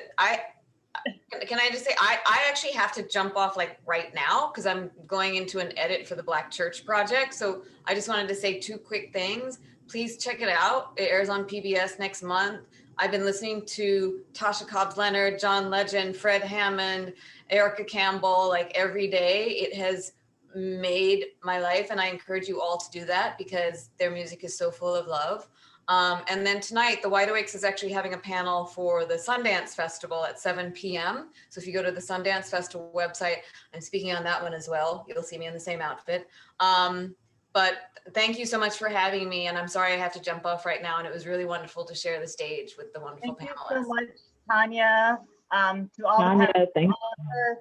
can I just say, I actually have to jump off like right now because I'm going into an edit for the Black Church Project. So I just wanted to say 2 quick things. Please check it out. It airs on PBS next month. I've been listening to Tasha Cobbs Leonard, John Legend, Fred Hammond, Erica Campbell, like every day. It has made my life, and I encourage you all to do that because their music is so full of love. And then tonight, the Wide Awakes is actually having a panel for the Sundance Festival at 7 p.m. So if you go to the Sundance Festival website, I'm speaking on that one as well. You'll see me in the same outfit. But thank you so much for having me. And I'm sorry I have to jump off right now. And it was really wonderful to share the stage with the wonderful panelists. Thank you so much, Tanya. To all Tanya, the thank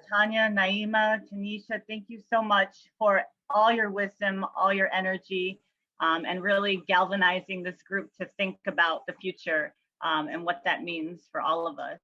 Tanya, Naima, Taneshia, thank you so much for all your wisdom, all your energy, and really galvanizing this group to think about the future and what that means for all of us.